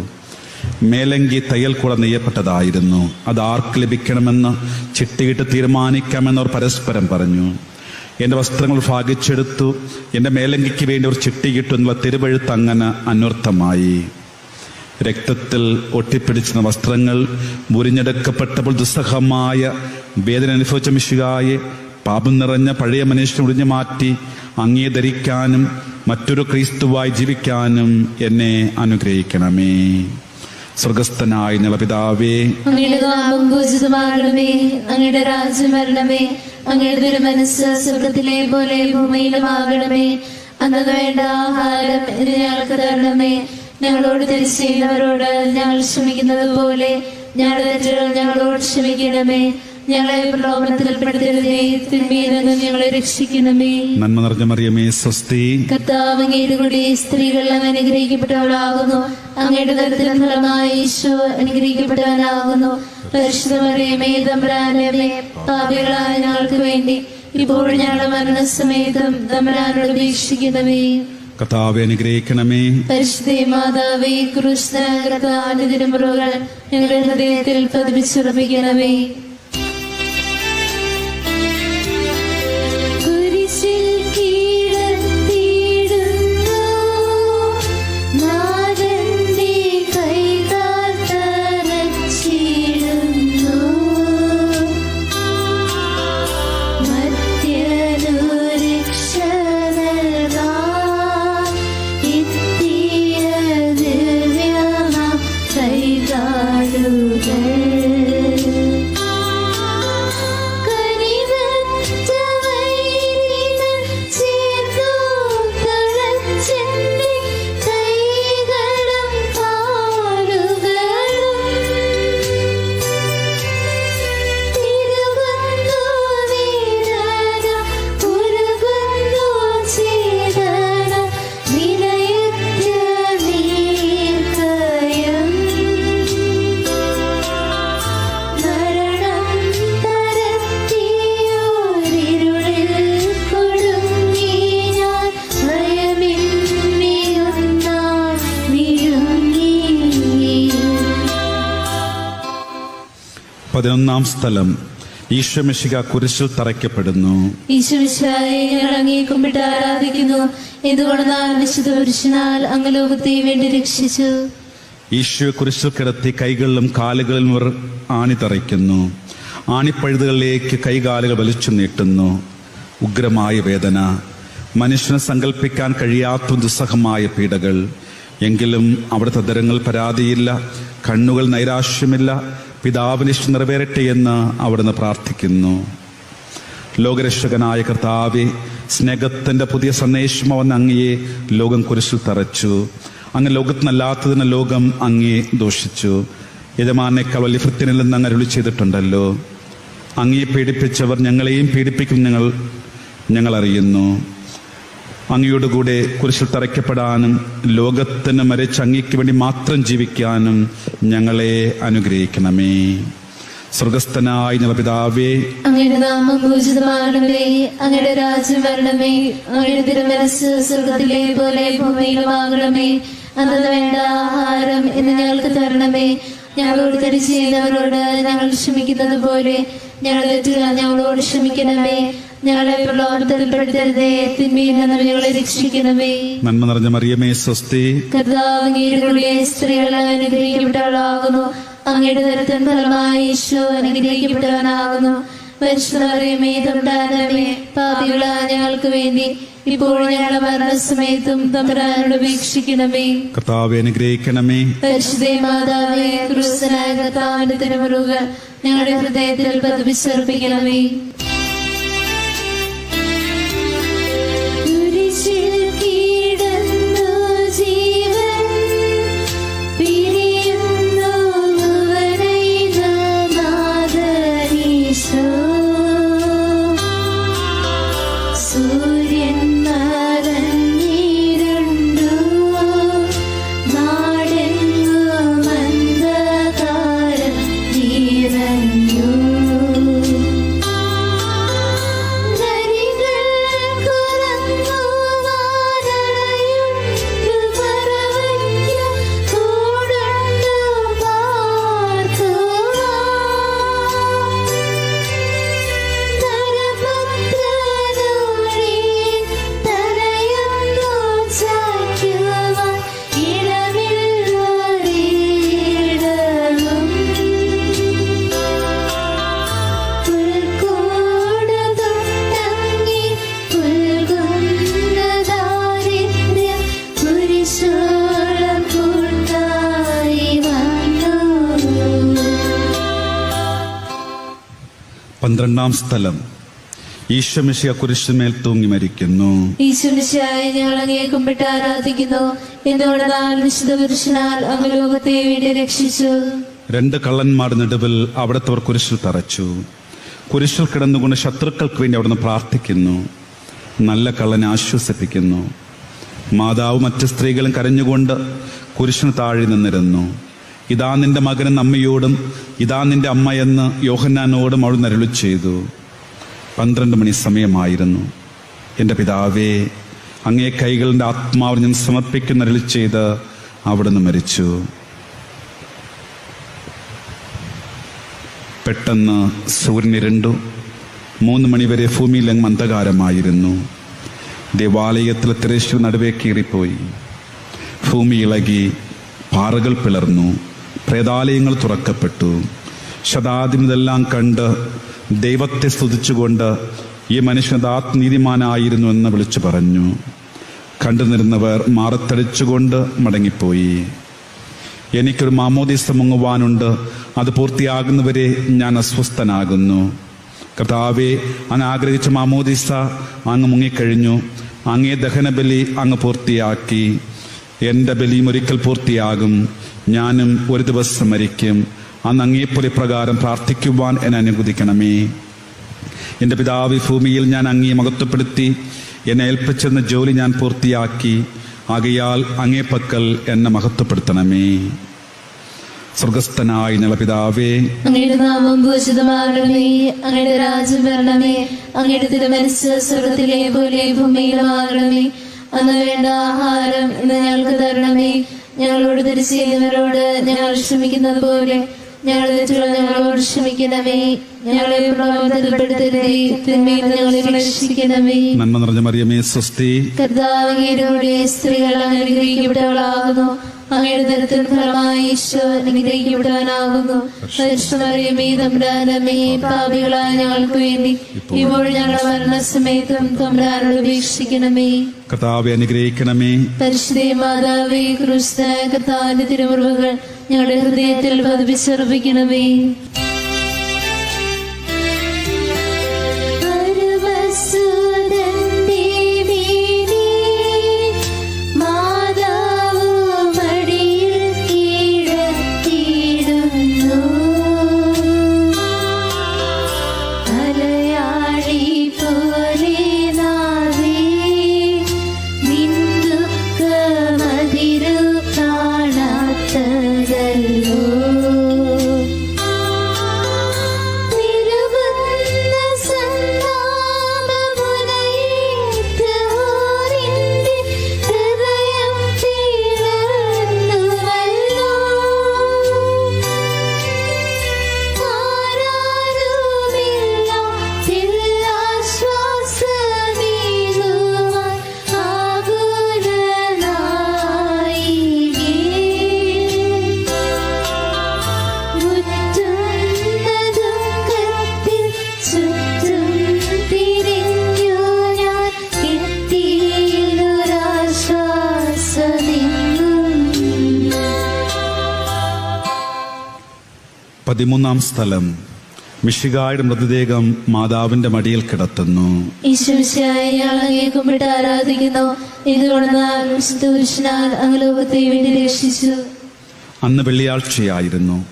Speaker 1: മേലങ്കി തയ്യൽ കൂടെ നെയ്യപ്പെട്ടതായിരുന്നു. അത് ആർക്ക് ലഭിക്കണമെന്ന് ചിട്ടിയിട്ട് തീരുമാനിക്കാമെന്നവർ പരസ്പരം പറഞ്ഞു. എൻ്റെ വസ്ത്രങ്ങൾ ഭാഗിച്ചെടുത്തു, എൻ്റെ മേലങ്കിക്ക് വേണ്ടി ഒരു ചിട്ടിയിട്ടു എന്നുള്ള തിരുവഴുത്ത് അങ്ങനെ അന്വർത്ഥമായി. രക്തത്തിൽ ഒട്ടിപ്പിടിച്ചിരുന്ന വസ്ത്രങ്ങൾ മുറിഞ്ഞെടുക്കപ്പെട്ടപ്പോൾ ദുസ്സഹമായ വേദന അനുഭവിച്ച മിശിഹായെ പാപം നിറഞ്ഞ പഴയ മനുഷ്യനെ ഒഴിഞ്ഞു മാറ്റി അങ്ങേ ധരിക്കാനും മറ്റൊരു ക്രിസ്തുവായി ജീവിക്കാനും എന്നെ അനുഗ്രഹിക്കണമേ. സ്വർഗസ്ഥനായ ഞങ്ങളുടെ പിതാവേ,
Speaker 2: അങ്ങയുടെ നാമം പൂജിതമാകണമേ. അങ്ങയുടെ രാജ്യം വരണമേ. അങ്ങയുടെ തിരുമനസ്സ് സ്വർഗത്തിലെ പോലെ ഭൂമിയിലുമാകണമേ. അന്നു വേണ്ട ആഹാരം ഇന്ന് ഞങ്ങൾക്ക് തരണമേ. ഞങ്ങളോട് തെറ്റ് ചെയ്യുന്നവരോട് ഞങ്ങൾ ക്ഷമിക്കുന്നത് പോലെ ഞങ്ങളുടെ തെറ്റുകൾ ഞങ്ങളോട് ക്ഷമിക്കണമേ. ഞങ്ങളെ പ്രലോഭനത്തിൽപ്പെടുത്തരുതേ, തിന്മയിൽ നിന്നും ഞങ്ങളെ രക്ഷിക്കണമേ.
Speaker 1: നന്മ നിറഞ്ഞ മറിയമേ, സ്വസ്തി.
Speaker 2: കർത്താവ് അങ്ങയുടെ കൂടെ സ്ത്രീകൾ അങ്ങ് അനുഗ്രഹിക്കപ്പെട്ടവളാകുന്നു. അങ്ങയുടെ ഉദരത്തിൻ ഫലമായ ഈശോ അനുഗ്രഹിക്കപ്പെട്ടവനാകുന്നു. പരിശുദ്ധ മറിയമേ, തമ്പുരാനമ്മേ, പാപികളായ ഞങ്ങൾക്ക് വേണ്ടി ഇപ്പോഴും ഞങ്ങളുടെ മരണസമയത്തും തമ്പുരാനോട് അപേക്ഷിക്കണമേ.
Speaker 1: കർത്താവേ അനുഗ്രഹിക്കണമേ.
Speaker 2: പരിശുദ്ധ മാതാവേ, ക്രൂശിതനായ കർത്താവിന്റെ തിരുമുറിവുകൾ ഞങ്ങളുടെ ഹൃദയത്തിൽ പതിപ്പിച്ചുറപ്പിക്കണമേ.
Speaker 1: 11-ാം സ്ഥലം. ഈശോമിശിഹ കുരിശിൽ തറയ്ക്കപ്പെടുന്നു.
Speaker 2: ഈശോമിശിഹായെ ഞങ്ങൾ അങ്ങേ കുമ്പിട്ട് ആരാധിക്കുന്നു. എന്തുകൊണ്ടെന്നാൽ വിശുദ്ധ പുരുഷനാൽ അങ്ങ് ലോകത്തെ വേണ്ടി രക്ഷിച്ചു.
Speaker 1: ഈശോ കുരിശിൽ കിടത്തി കൈകളിലും കാലുകളിലും ഇവർ ആണി തറയ്ക്കുന്നു. ആണിപ്പഴുതുകളിലേക്ക് കൈകാലുകൾ വലിച്ചു നീട്ടുന്നു. ഉഗ്രമായ വേദന, മനുഷ്യന് സങ്കല്പിക്കാൻ കഴിയാത്ത ദുസ്സഹമായ പീഡകൾ. എങ്കിലും അവിടുത്തെ ദരങ്ങൾ പരാതിയില്ല, കണ്ണുകൾ നൈരാശ്യമില്ല. പിതാവിന് ഇഷ്ടം നിറവേറട്ടെ എന്ന് അവിടുന്ന് പ്രാർത്ഥിക്കുന്നു. ലോകരക്ഷകനായ കർത്താവേ, സ്നേഹത്തിന്റെ പുതിയ സന്ദേശമെന്ന് അങ്ങയെ ലോകം കുരിശിൽ തറച്ചു. അങ്ങ് ലോകത്തിനല്ലാത്തതിന് ലോകം അങ്ങയെ ദോഷിച്ചു. യജമാനേക്കാൾ വലിയ ഭൃത്യനിൽ നിന്ന് അങ്ങ് അരുളി ചെയ്തിട്ടുണ്ടല്ലോ. അങ്ങയെ പീഡിപ്പിച്ചവർ ഞങ്ങളെയും പീഡിപ്പിക്കും ഞങ്ങൾ അറിയുന്നു. അങ്ങയോട് കൂടെ കുരിശിൽ തറയ്ക്കപ്പെടാനും ലോകത്തിന് മരിച്ച് അങ്ങയ്ക്ക് വേണ്ടി മാത്രം ജീവിക്കാനും ഞങ്ങളെ അനുഗ്രഹിക്കണമേ. സ്വർഗസ്ഥനായ ഞങ്ങളുടെ പിതാവേ,
Speaker 2: അങ്ങയുടെ നാമം പൂജിതമാകണമേ. അങ്ങയുടെ രാജ്യം വരണമേ. അങ്ങയുടെ തിരുമനസ്സ് സ്വർഗത്തിലെ പോലെ ഭൂമിയിലുമാകണമേ. അന്നു വേണ്ട ആഹാരം ഇന്ന് ഞങ്ങൾക്ക് തരണമേ. ഞങ്ങളോട് തെറ്റ് ചെയ്യുന്നവരോട് ഞങ്ങൾ ക്ഷമിക്കുന്നത് പോലെ ഞങ്ങളുടെ തെറ്റുകൾ ഞങ്ങളോട് ക്ഷമിക്കണമേ. ഞങ്ങളെ പ്രലോഭനത്തിൽപ്പെടുത്തരുതേ, തിന്മയിൽ നിന്ന് ഞങ്ങളെ രക്ഷിക്കണമേ.
Speaker 1: നന്മ നിറഞ്ഞ മറിയമേ, സ്വസ്തി.
Speaker 2: കർത്താവ് അങ്ങയുടെ സ്ത്രീകൾ അനുഗ്രഹിക്കപ്പെട്ടവളാകുന്നു. അങ്ങയുടെ ദരത്തിൻ ഫലമായി ഈശോ അനുഗ്രഹിക്കപ്പെട്ടവനാകുന്നു. പരിശുദ്ധമറിയമേ, തമ്പുരാനമ്മേ, പാപികളായ ഞങ്ങൾക്ക് വേണ്ടി ഇപ്പോഴും ഞങ്ങളുടെ മരണസമയത്തും തമ്പുരാനോട് അപേക്ഷിക്കണമേ.
Speaker 1: കർത്താവേ, അനുഗ്രഹിക്കണമേ.
Speaker 2: പരിശുദ്ധ മാതാവേ, ക്രിസ്തുനായ കർത്താവിന്റെ തിരുമുറുകൾ ഞങ്ങളുടെ ഹൃദയത്തിൽ പതിപ്പിച്ചർപ്പിക്കണമേ.
Speaker 1: പന്ത്രണ്ടാം സ്ഥലം. ഈശോമിശിഹ കുരിശുമേൽ തൂങ്ങി മരിക്കുന്നു.
Speaker 2: ഈശോമിശിഹായെ ഞങ്ങൾ അങ്ങയെ കുമ്പിട്ട് ആരാധിക്കുന്നു. എന്തുകൊണ്ടെന്നാൽ വിശുദ്ധ പുരുഷനാൽ അങ്ങ് ലോകത്തെ വേണ്ടി രക്ഷിച്ചു.
Speaker 1: 2 കള്ളന്മാരുടെ നടുവിൽ അവിടുത്തെ കുരിശിൽ തറച്ചു. കുരിശിൽ കിടന്നുകൊണ്ട് ശത്രുക്കൾക്ക് വേണ്ടി അവിടുന്ന് പ്രാർത്ഥിക്കുന്നു. നല്ല കള്ളനെ ആശ്വസിപ്പിക്കുന്നു. മാതാവ് മറ്റ് സ്ത്രീകളും കരഞ്ഞുകൊണ്ട് കുരിശിന് താഴെ നിന്നിരുന്നു. ഇതാ നിന്റെ മകനും അമ്മയോടും ഇതാ നിന്റെ അമ്മയെന്ന് യോഹന്നാനോടും അവിടുന്ന് അരുളി ചെയ്തു. 12 മണി സമയമായിരുന്നു. എൻ്റെ പിതാവേ, അങ്ങേ കൈകളുടെ ആത്മാവ് ഞാൻ സമർപ്പിക്കുന്ന അരുളി ചെയ്ത് അവിടുന്ന് മരിച്ചു. പെട്ടെന്ന് സൂര്യൻ ഇരുണ്ടു. 3 മണിവരെ ഭൂമിയിലെങ്ങും അന്ധകാരമായിരുന്നു. ദേവാലയത്തിലെ തിരശ്ശീല നടുവേ കീറിപ്പോയി. ഭൂമി ഇളകി, പാറകൾ പിളർന്നു, പ്രേതാലയങ്ങൾ തുറക്കപ്പെട്ടു. ശതാധിപൻ ഇതെല്ലാം കണ്ട് ദൈവത്തെ സ്തുതിച്ചുകൊണ്ട് ഈ മനുഷ്യൻ നീതിമാനായിരുന്നു എന്ന് വിളിച്ചു പറഞ്ഞു. കണ്ടുനിരുന്നവർ മാറത്തടിച്ചുകൊണ്ട് മടങ്ങിപ്പോയി. എനിക്കൊരു മാമോദീസ മുങ്ങുവാനുണ്ട്, അത് പൂർത്തിയാകുന്നവരെ ഞാൻ അസ്വസ്ഥനാകുന്നു. കർത്താവേ, അങ്ങ് ആഗ്രഹിച്ച മാമോദീസ അങ്ങ് മുങ്ങിക്കഴിഞ്ഞു. അങ്ങേ ദഹനബലി അങ്ങ് പൂർത്തിയാക്കി. എൻ്റെ ബലിയും ഒരിക്കൽ പൂർത്തിയാകും. ഞാനും ഒരു ദിവസം മരിക്കും. അന്ന് അങ്ങേപ്പോലെ പ്രകാരം പ്രാർത്ഥിക്കുവാൻ എന്നെ അനുവദിക്കണമേ. എൻ്റെ പിതാവ്, ഭൂമിയിൽ ഞാൻ അങ്ങയെ മഹത്വപ്പെടുത്തി എന്നെ ഏൽപ്പിച്ചെന്ന ജോലി ഞാൻ പൂർത്തിയാക്കി. ആകയാൽ അങ്ങേ പക്കൽ എന്നെ മഹത്വപ്പെടുത്തണമേ. സ്വർഗസ്ഥനായ ഞങ്ങളുടെ പിതാവേ,
Speaker 2: അങ്ങയുടെ നാമം പൂജിതമാകണമേ. അങ്ങയുടെ രാജ്യം വരണമേ. അങ്ങയുടെ തിരുമനസ്സ് സ്വർഗത്തിലെ പോലെ ഭൂമിയിലുമാകണമേ. അന്ന് വേണ്ട ആഹാരം ഇന്ന് ഞങ്ങൾക്ക് തരണമേ. ഞങ്ങളോട് തെറ്റ് ചെയ്യുന്നവരോട് ഞങ്ങൾ ക്ഷമിക്കുന്നത് പോലെ ഞങ്ങളുടെ തെറ്റുകൾ ഞങ്ങളോട് ക്ഷമിക്കണമേ. ഞങ്ങളെ പ്രലോഭനത്തിൽപ്പെടുത്തരുതേ, തിന്മയിൽ ഞങ്ങളെ രക്ഷിക്കണമേ.
Speaker 1: നന്മ നിറഞ്ഞ മറിയമേ സ്വസ്തി.
Speaker 2: കർത്താവ് അങ്ങയുടെ സ്ത്രീകൾ അനുഗ്രഹിക്കപ്പെട്ടവളാകുന്നു. അങ്ങയുടെ ദരിദ്ര ഫലമായി ഈശോ അനുഗ്രഹിക്കപ്പെട്ടവനാകുന്നു. പരിശുദ്ധമറിയമേ തമ്പുരാനമ്മേ, പാപികളായ ഞങ്ങൾക്ക് വേണ്ടി ഇപ്പോൾ ഞങ്ങളുടെ മരണസമയത്തും തമ്പുരാനോട് അപേക്ഷിക്കണമേ.
Speaker 1: കർത്താവെ അനുഗ്രഹിക്കണമേ.
Speaker 2: പരിശുദ്ധ മാതാവേ, ക്രിസ്തുനായ കർത്താവിന്റെ തിരുമുറിവുകൾ ഞങ്ങളുടെ ഹൃദയത്തിൽ പതിപ്പിച്ചർപ്പിക്കണമേ.
Speaker 1: പതിമൂന്നാം സ്ഥലം. മിശിഹായുടെ മൃതദേഹം മാതാവിന്റെ മടിയിൽ കിടത്തുന്നു.
Speaker 2: കുമ്പിട്ട് ആരാധിക്കുന്നു. വേണ്ടി രക്ഷിച്ചു.
Speaker 1: അന്ന് വെള്ളിയാഴ്ചയായിരുന്നു.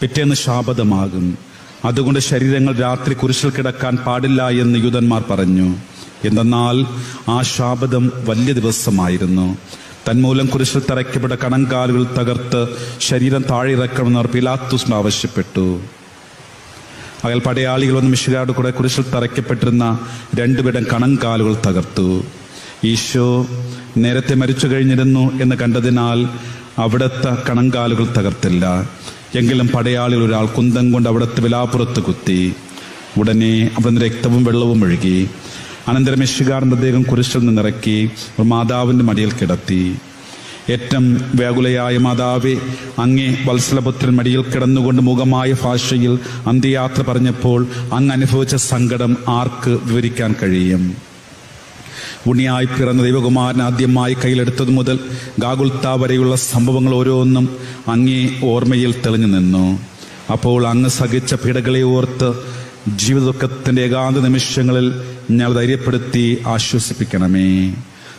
Speaker 1: പിറ്റേന്ന് ശാബതമാകും. അതുകൊണ്ട് ശരീരങ്ങൾ രാത്രി കുരിശിൽ കിടക്കാൻ പാടില്ല എന്ന് യൂദന്മാർ പറഞ്ഞു. എന്തെന്നാൽ ആ ശാബതം വലിയ ദിവസമായിരുന്നു. തന്മൂലം കുരിശിൽ തറയ്ക്കപ്പെട്ട കണങ്കാലുകൾ തകർത്ത് ശരീരം താഴെ ഇറക്കണമെന്ന് പിലാത്തോസിനോട് ആവശ്യപ്പെട്ടു. അയാൾ പടയാളികൾ വന്ന് മിശിഹായുടെ കൂടെ കുരിശിൽ തറയ്ക്കപ്പെട്ടിരുന്ന രണ്ടുപേരും കണങ്കാലുകൾ തകർത്തു. ഈശോ നേരത്തെ മരിച്ചു കഴിഞ്ഞിരുന്നു എന്ന് കണ്ടതിനാൽ അവിടുത്തെ കണങ്കാലുകൾ തകർത്തില്ല. എങ്കിലും പടയാളികൾ ഒരാൾ കുന്തം കൊണ്ട് അവിടുത്തെ വിലാപ്പുറത്ത് കുത്തി. ഉടനെ അവിടുന്ന് രക്തവും വെള്ളവും ഒഴുകി. അനന്തരം മിശിഹായുടെ മൃതദേഹം കുരിശിൽ നിന്നിറക്കി മാതാവിന്റെ മടിയിൽ കിടത്തി. ഏറ്റവും വ്യാകുലയായ മാതാവേ, അങ്ങേ വത്സലപുത്രൻ മടിയിൽ കിടന്നുകൊണ്ട് മുഖമായ ഭാഷയിൽ അന്ത്യയാത്ര പറഞ്ഞപ്പോൾ അങ്ങ് അനുഭവിച്ച സങ്കടം ആർക്ക് വിവരിക്കാൻ കഴിയും? ഉണ്ണിയായി പിറന്ന ദൈവകുമാരൻ ആദ്യമായി കയ്യിലെടുത്തതു മുതൽ ഗാഗുൽത്ത വരെയുള്ള സംഭവങ്ങൾ ഓരോന്നും അങ്ങേ ഓർമ്മയിൽ തെളിഞ്ഞു നിന്നു. അപ്പോൾ അങ്ങ് സഹിച്ച പീഡകളെ ഓർത്ത് ജീവിതദുഃഖത്തിന്റെ ഏകാന്ത നിമിഷങ്ങളിൽ ഞങ്ങൾ ധൈര്യപ്പെടുത്തി ആശ്വസിപ്പിക്കണമേ.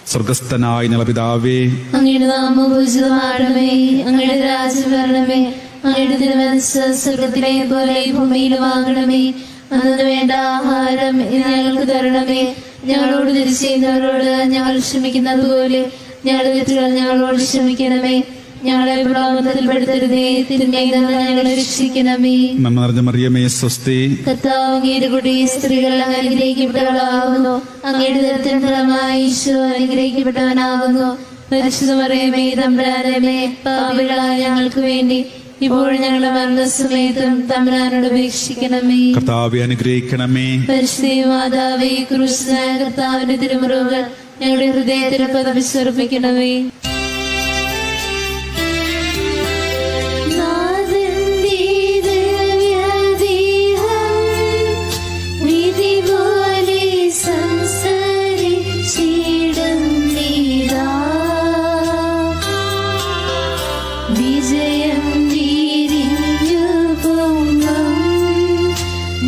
Speaker 1: സ്വർഗസ്ഥനായ ഞങ്ങളുടെ പിതാവേ,
Speaker 2: അങ്ങയുടെ നാമം പൂജിതമാകണമേ. അങ്ങയുടെ രാജ്യം വരണമേ. അങ്ങയുടെ തിരുമനസ്സ് സ്വർഗത്തിലെ പോലെ ഭൂമിയിലുമാകണമേ. അന്നു വേണ്ട ആഹാരം ഇന്ന് ഞങ്ങൾക്ക് തരണമേ. ഞങ്ങളോട് തിരിച്ചു ചെയ്യുന്നവരോട് ഞങ്ങൾ ക്ഷമിക്കുന്നത് പോലെ ഞങ്ങളുടെ തെറ്റുകൾ ഞങ്ങളോട് ക്ഷമിക്കണമേ. ഞങ്ങളെ പ്രലോഭനത്തിൽപ്പെടുത്തരുതേ, തിന്മയിൽ നിന്ന് ഞങ്ങളെ രക്ഷിക്കണമേ.
Speaker 1: നന്മ നിറഞ്ഞ മറിയമേ സ്വസ്തി.
Speaker 2: കർത്താവ് അങ്ങയുടെ കൂടെ സ്ത്രീകൾ അനുഗ്രഹിക്കപ്പെട്ടവളാകുന്നു. അങ്ങയുടെ ദരിദ്ര ഫലമായി ഈശോ അനുഗ്രഹിക്കപ്പെട്ടവനാകുന്നു. പരിശുദ്ധ മറിയമേ തമ്പുരാനമ്മേ, പാപികളായ ഞങ്ങൾക്ക് വേണ്ടി ഇപ്പോഴും ഞങ്ങളുടെ മരണസമയത്തും തമ്പുരാനോട് അപേക്ഷിക്കണമേ.
Speaker 1: കർത്താവെ അനുഗ്രഹിക്കണമേ.
Speaker 2: പരിശുദ്ധ മാതാവേ, ക്രിസ്തുനായ കർത്താവിന്റെ തിരുമുറിവുകൾ ഞങ്ങളുടെ ഹൃദയത്തിൽ പതിപ്പിച്ചർപ്പിക്കണമേ.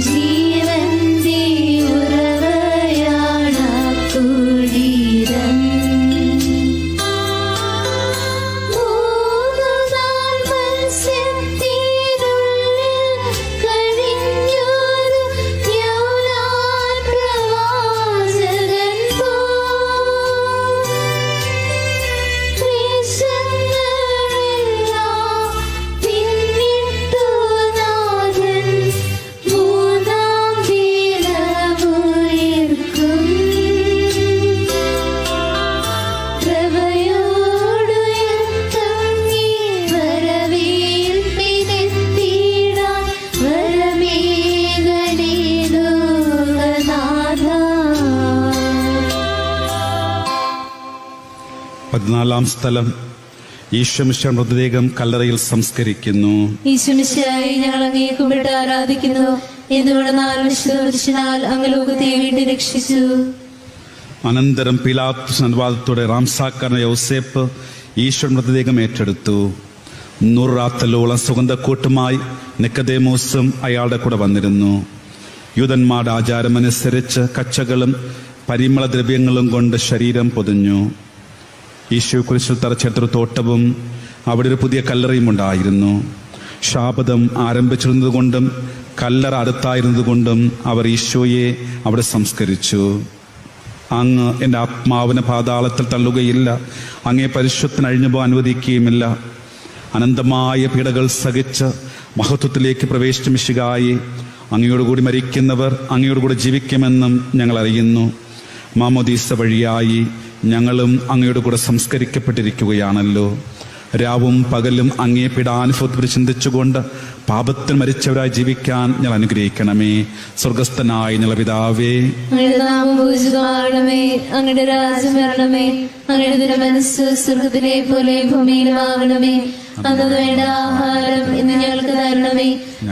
Speaker 3: ജീവന്റെ ഉറവയാണ കുളിരം
Speaker 1: 14-ാം സ്ഥലം. ഈശോമിശിഹായുടെ മൃതദേഹം കല്ലറയിൽ സംസ്കരിക്കുന്നു.
Speaker 2: ഈശോമിശിഹായെ ഞങ്ങൾ അങ്ങയെ കുമ്പിട്ട് ആരാധിക്കുന്നു. എന്തുകൊണ്ടെന്നാൽ വിശുദ്ധ പുരുഷനാൽ അങ്ങ് ലോകത്തെ വീണ്ടും രക്ഷിച്ചു.
Speaker 1: അനന്തരം പീലാത്തോസ് അനുവാദത്തോടെ റാംസാക്കാരൻ യൗസേപ്പ് ഈശോയുടെ മൃതദേഹം ഏറ്റെടുത്തു. 100 റാത്തലോളം സുഗന്ധക്കൂട്ടുമായി നിക്കദേമോസും അയാളുടെ കൂടെ വന്നിരുന്നു. യൂദന്മാരുടെ ആചാരമനുസരിച്ച് കച്ചകളും പരിമളദ്രവ്യങ്ങളും കൊണ്ട് ശരീരം പൊതിഞ്ഞു. ഈശോ കുരിശിൽ തറച്ചെടുത്തൊരു തോട്ടവും അവിടെ ഒരു പുതിയ കല്ലറയും ഉണ്ടായിരുന്നു. ശാബദം ആരംഭിച്ചിരുന്നതുകൊണ്ടും കല്ലറ അടുത്തായിരുന്നതുകൊണ്ടും അവർ ഈശോയെ അവിടെ സംസ്കരിച്ചു. അങ്ങ് എൻ്റെ ആത്മാവിനെ പാതാളത്തിൽ തള്ളുകയില്ല, അങ്ങേ പരിശുദ്ധന് അഴിഞ്ഞുപോ അനുവദിക്കുകയുമില്ല. അനന്തമായ പീഡകൾ സഹിച്ച് മഹത്വത്തിലേക്ക് പ്രവേശിച്ച മിശിഹായെ, അങ്ങയോടുകൂടി മരിക്കുന്നവർ അങ്ങയോടുകൂടി ജീവിക്കുമെന്നും ഞങ്ങൾ അറിയുന്നു. മാമോദീസ വഴിയായി ഞങ്ങളും അങ്ങയോട് കൂടെ സംസ്കരിക്കപ്പെട്ടിരിക്കുകയാണല്ലോ. രാവും പകലും അങ്ങേ പീഡാനുഭവത്തിൽ ചിന്തിച്ചുകൊണ്ട് പാപത്തിൽ മരിച്ചവരായി ജീവിക്കാൻ ഞങ്ങൾ അനുഗ്രഹിക്കണമേ. സ്വർഗസ്ഥനായ ഞങ്ങളുടെ പിതാവേ,
Speaker 2: അങ്ങയുടെ നാമം പൂജിതമാകണമേ. അങ്ങയുടെ രാജ്യം വരണമേ. അങ്ങയുടെ തിരുമനസ്സ് സ്വർഗത്തിലെ പോലെ ഭൂമിയിലുമാകണമേ. അന്നു വേണ്ട ആഹാരം ഇന്ന് ഞങ്ങൾക്ക് തരണമേ.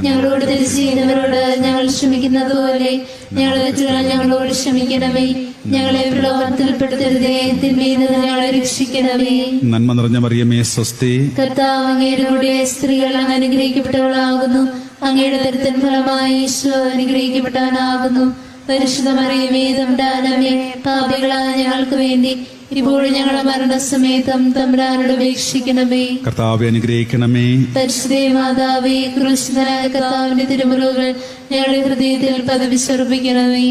Speaker 2: ഞങ്ങളോട് തെറ്റ് ചെയ്യുന്നവരോട് ഞങ്ങൾ ക്ഷമിക്കുന്നത് പോലെ ഞങ്ങളുടെ തെറ്റുകൾ ഞങ്ങളോട് ക്ഷമിക്കണമേ. ഞങ്ങളെ പ്രലോഭനത്തിൽപ്പെടുത്തരുതേ, തിന്മയിൽ നിന്ന് ഞങ്ങളെ രക്ഷിക്കണമേ.
Speaker 1: നന്മ നിറഞ്ഞ മറിയമേ സ്വസ്തി.
Speaker 2: കർത്താവ് അങ്ങയുടെ കൂടെ സ്ത്രീകൾ അങ്ങ് അനുഗ്രഹിക്കപ്പെട്ടവളാകുന്നു. അങ്ങയുടെ ദരിദ്രൻ ഫലമായി ഈശോ അനുഗ്രഹിക്കപ്പെട്ടവനാകുന്നു. പരിശുദ്ധ മറിയമേ തമ്പുരാനമ്മേ, പാപികളായ ഞങ്ങൾക്ക് വേണ്ടി ഇപ്പോഴും ഞങ്ങളുടെ മരണസമയത്തും തമ്പുരാനോട് അപേക്ഷിക്കണമേ.
Speaker 1: കർത്താവെ അനുഗ്രഹിക്കണമേ.
Speaker 2: പരിശുദ്ധ മാതാവേ, ക്രൂശിതനായ കർത്താവിന്റെ തിരുമുറിവുകൾ ഞങ്ങളുടെ ഹൃദയത്തിൽ പതിവിശ്വസിപ്പിക്കണമേ.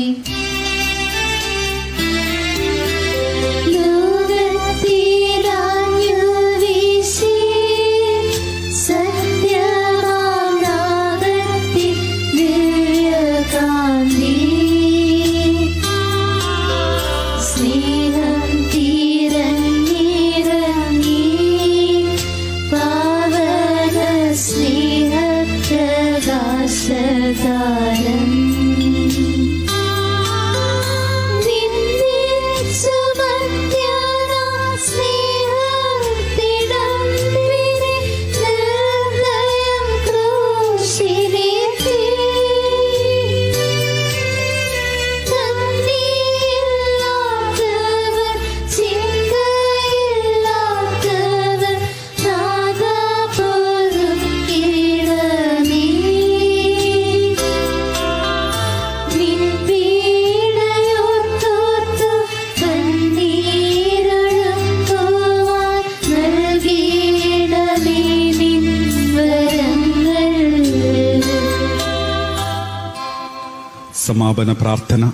Speaker 1: സമാപന പ്രാർത്ഥന.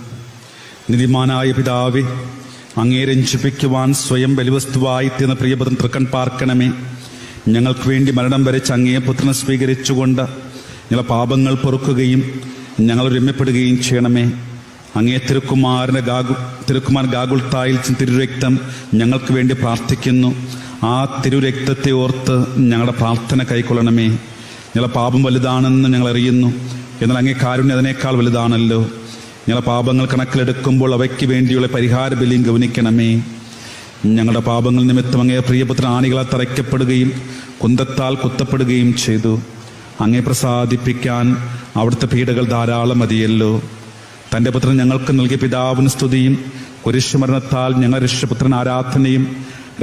Speaker 1: നിധിമാനായ പിതാവേ, അങ്ങേ രഞ്ജിപ്പിക്കുവാൻ സ്വയം ബലിവസ്തുവായി തീർന്ന പ്രിയപുത്രൻ തൃക്കൺ പാർക്കണമേ. ഞങ്ങൾക്ക് വേണ്ടി മരണം വരച്ച അങ്ങേ പുത്രനെ സ്വീകരിച്ചുകൊണ്ട് ഞങ്ങളെ പാപങ്ങൾ പൊറുക്കുകയും ഞങ്ങൾ രമ്യപ്പെടുകയും ചെയ്യണമേ. അങ്ങേ തിരുക്കുമാരൻ ഗാഗുൽത്തായിൽ തിരുരക്തം ഞങ്ങൾക്ക് വേണ്ടി പ്രാർത്ഥിക്കുന്നു. ആ തിരുരക്തത്തെ ഓർത്ത് ഞങ്ങളുടെ പ്രാർത്ഥന കൈക്കൊള്ളണമേ. ഞങ്ങളുടെ പാപം വലുതാണെന്ന് ഞങ്ങൾ അറിയുന്നു, എന്നാൽ അങ്ങേ കാരുണ്യം അതിനേക്കാൾ വലുതാണല്ലോ. ഞങ്ങളുടെ പാപങ്ങൾ കണക്കിലെടുക്കുമ്പോൾ അവയ്ക്ക് വേണ്ടിയുള്ള പരിഹാര ബലിയും ഗവനിക്കണമേ. ഞങ്ങളുടെ പാപങ്ങൾ നിമിത്തം അങ്ങേ പ്രിയപുത്രൻ ആണികളാൽ തറയ്ക്കപ്പെടുകയും കുന്തത്താൽ കുത്തപ്പെടുകയും ചെയ്തു. അങ്ങേ പ്രസാദിപ്പിക്കാൻ അവിടുത്തെ പീഡകൾ ധാരാളം മതിയല്ലോ. തൻ്റെ പുത്രൻ ഞങ്ങൾക്ക് നൽകിയ പിതാവിന് സ്തുതിയും കുരിശുമരണത്താൽ ഞങ്ങൾ രക്ഷപുത്രൻ ആരാധനയും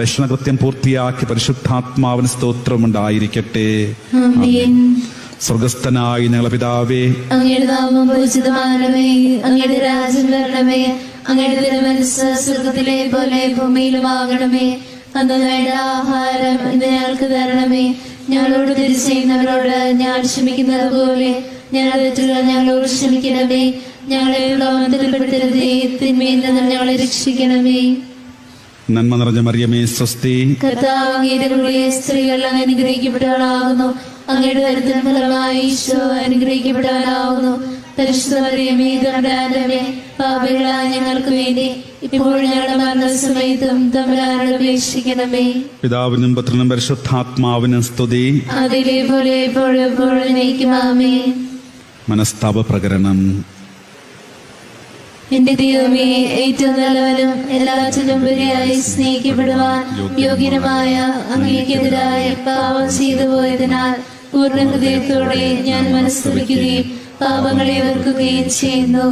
Speaker 1: രക്ഷണകൃത്യം പൂർത്തിയാക്കി പരിശുദ്ധാത്മാവിന് സ്തോത്രമുണ്ടായിരിക്കട്ടെ. സ്വർഗസ്ഥനായി ഞങ്ങളുടെ പിതാവേ,
Speaker 2: അങ്ങയുടെ നാമം പൂജിതമാകണമേ. അങ്ങയുടെ രാജ്യം വരണമേ. അങ്ങയുടെ തിരുമനസ്സ് സ്വർഗത്തിലെ പോലെ ഭൂമിയിലുമാകണമേ. അന്ന് വേണ്ട ആഹാരം ഇന്ന് ഞങ്ങൾക്ക് തരണമേ. ഞങ്ങളോട് തെറ്റ് ചെയ്യുന്നവരോട് ഞങ്ങൾ ക്ഷമിക്കുന്നത് പോലെ ഞങ്ങളുടെ തെറ്റുകൾ ഞങ്ങളോട് ക്ഷമിക്കണമേ. ഞങ്ങളെ പ്രലോഭനത്തിൽപ്പെടുത്തരുതേ, തിന്മയിൽ നിന്ന് ഞങ്ങളെ രക്ഷിക്കണമേ.
Speaker 1: നന്മ നിറഞ്ഞ മറിയമേ സ്വസ്തി.
Speaker 2: കർത്താവ് അങ്ങയുടെ കൂടെ സ്ത്രീകൾ അങ്ങ് അനുഗ്രഹിക്കപ്പെട്ടവളാകുന്നു. അങ്ങയുടെ ദരിദ്രൻ ഫലമായി ഈശോ അനുഗ്രഹിക്കപ്പെട്ടവനാകുന്നു. പരിശുദ്ധ മറിയമേ തമ്പുരാനമ്മേ, പാപികളായ ഞങ്ങൾക്ക് വേണ്ടി ഇപ്പോഴും ഞങ്ങളുടെ മരണസമയത്തും തമ്പുരാനോട് അപേക്ഷിക്കണമേ.
Speaker 1: പിതാവിനും പുത്രനും പരിശുദ്ധാത്മാവിനും സ്തുതി.
Speaker 2: അതിലെ പോലെ എപ്പോഴും എപ്പോഴും നയിക്കുമാമേ.
Speaker 1: മനസ്താപ പ്രകരണം.
Speaker 2: എന്റെ ദൈവമേ, ഏറ്റവും നല്ലവനും എല്ലാറ്റിലും ഉപരിയായി സ്നേഹിക്കപ്പെടുവാൻ യോഗ്യനുമായ അങ്ങേക്കെതിരായി പാപം ചെയ്തു പോയതിനാൽ പൂർണ്ണ ഹൃദയത്തോടെ ഞാൻ മനസ്തുതിക്കുകയും പാപങ്ങളെ വെറുക്കുകയും ചെയ്യുന്നു.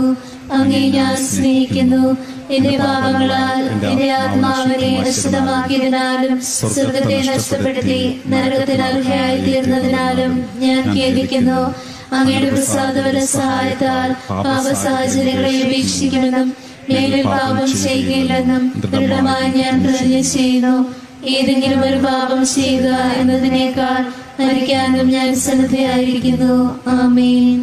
Speaker 2: അങ്ങേ ഞാൻ സ്നേഹിക്കുന്നു. എന്റെ പാപങ്ങളാൽ എന്റെ ആത്മാവിനെ നഷ്ടമാക്കിയതിനാലും സ്വർഗത്തെ നഷ്ടപ്പെടുത്തി നരകത്തിന് അർഹയായി തീർന്നതിനാലും ഞാൻ ഖേദിക്കുന്നു. അങ്ങയുടെ പ്രസാദപര സഹായത്താൽ പാപ സാഹചര്യങ്ങളെ ഉപേക്ഷിക്കുമെന്നും മേലിൽ പാപം ചെയ്യുകയില്ലെന്നും ദൃഢമായി ഞാൻ പ്രതിജ്ഞ ചെയ്യുന്നു. ഏതെങ്കിലും ഒരു പാപം ചെയ്യുക എന്നതിനേക്കാൾ മരിക്കാനും ഞാൻ സന്നദ്ധയായിരിക്കുന്നു. ആമേൻ.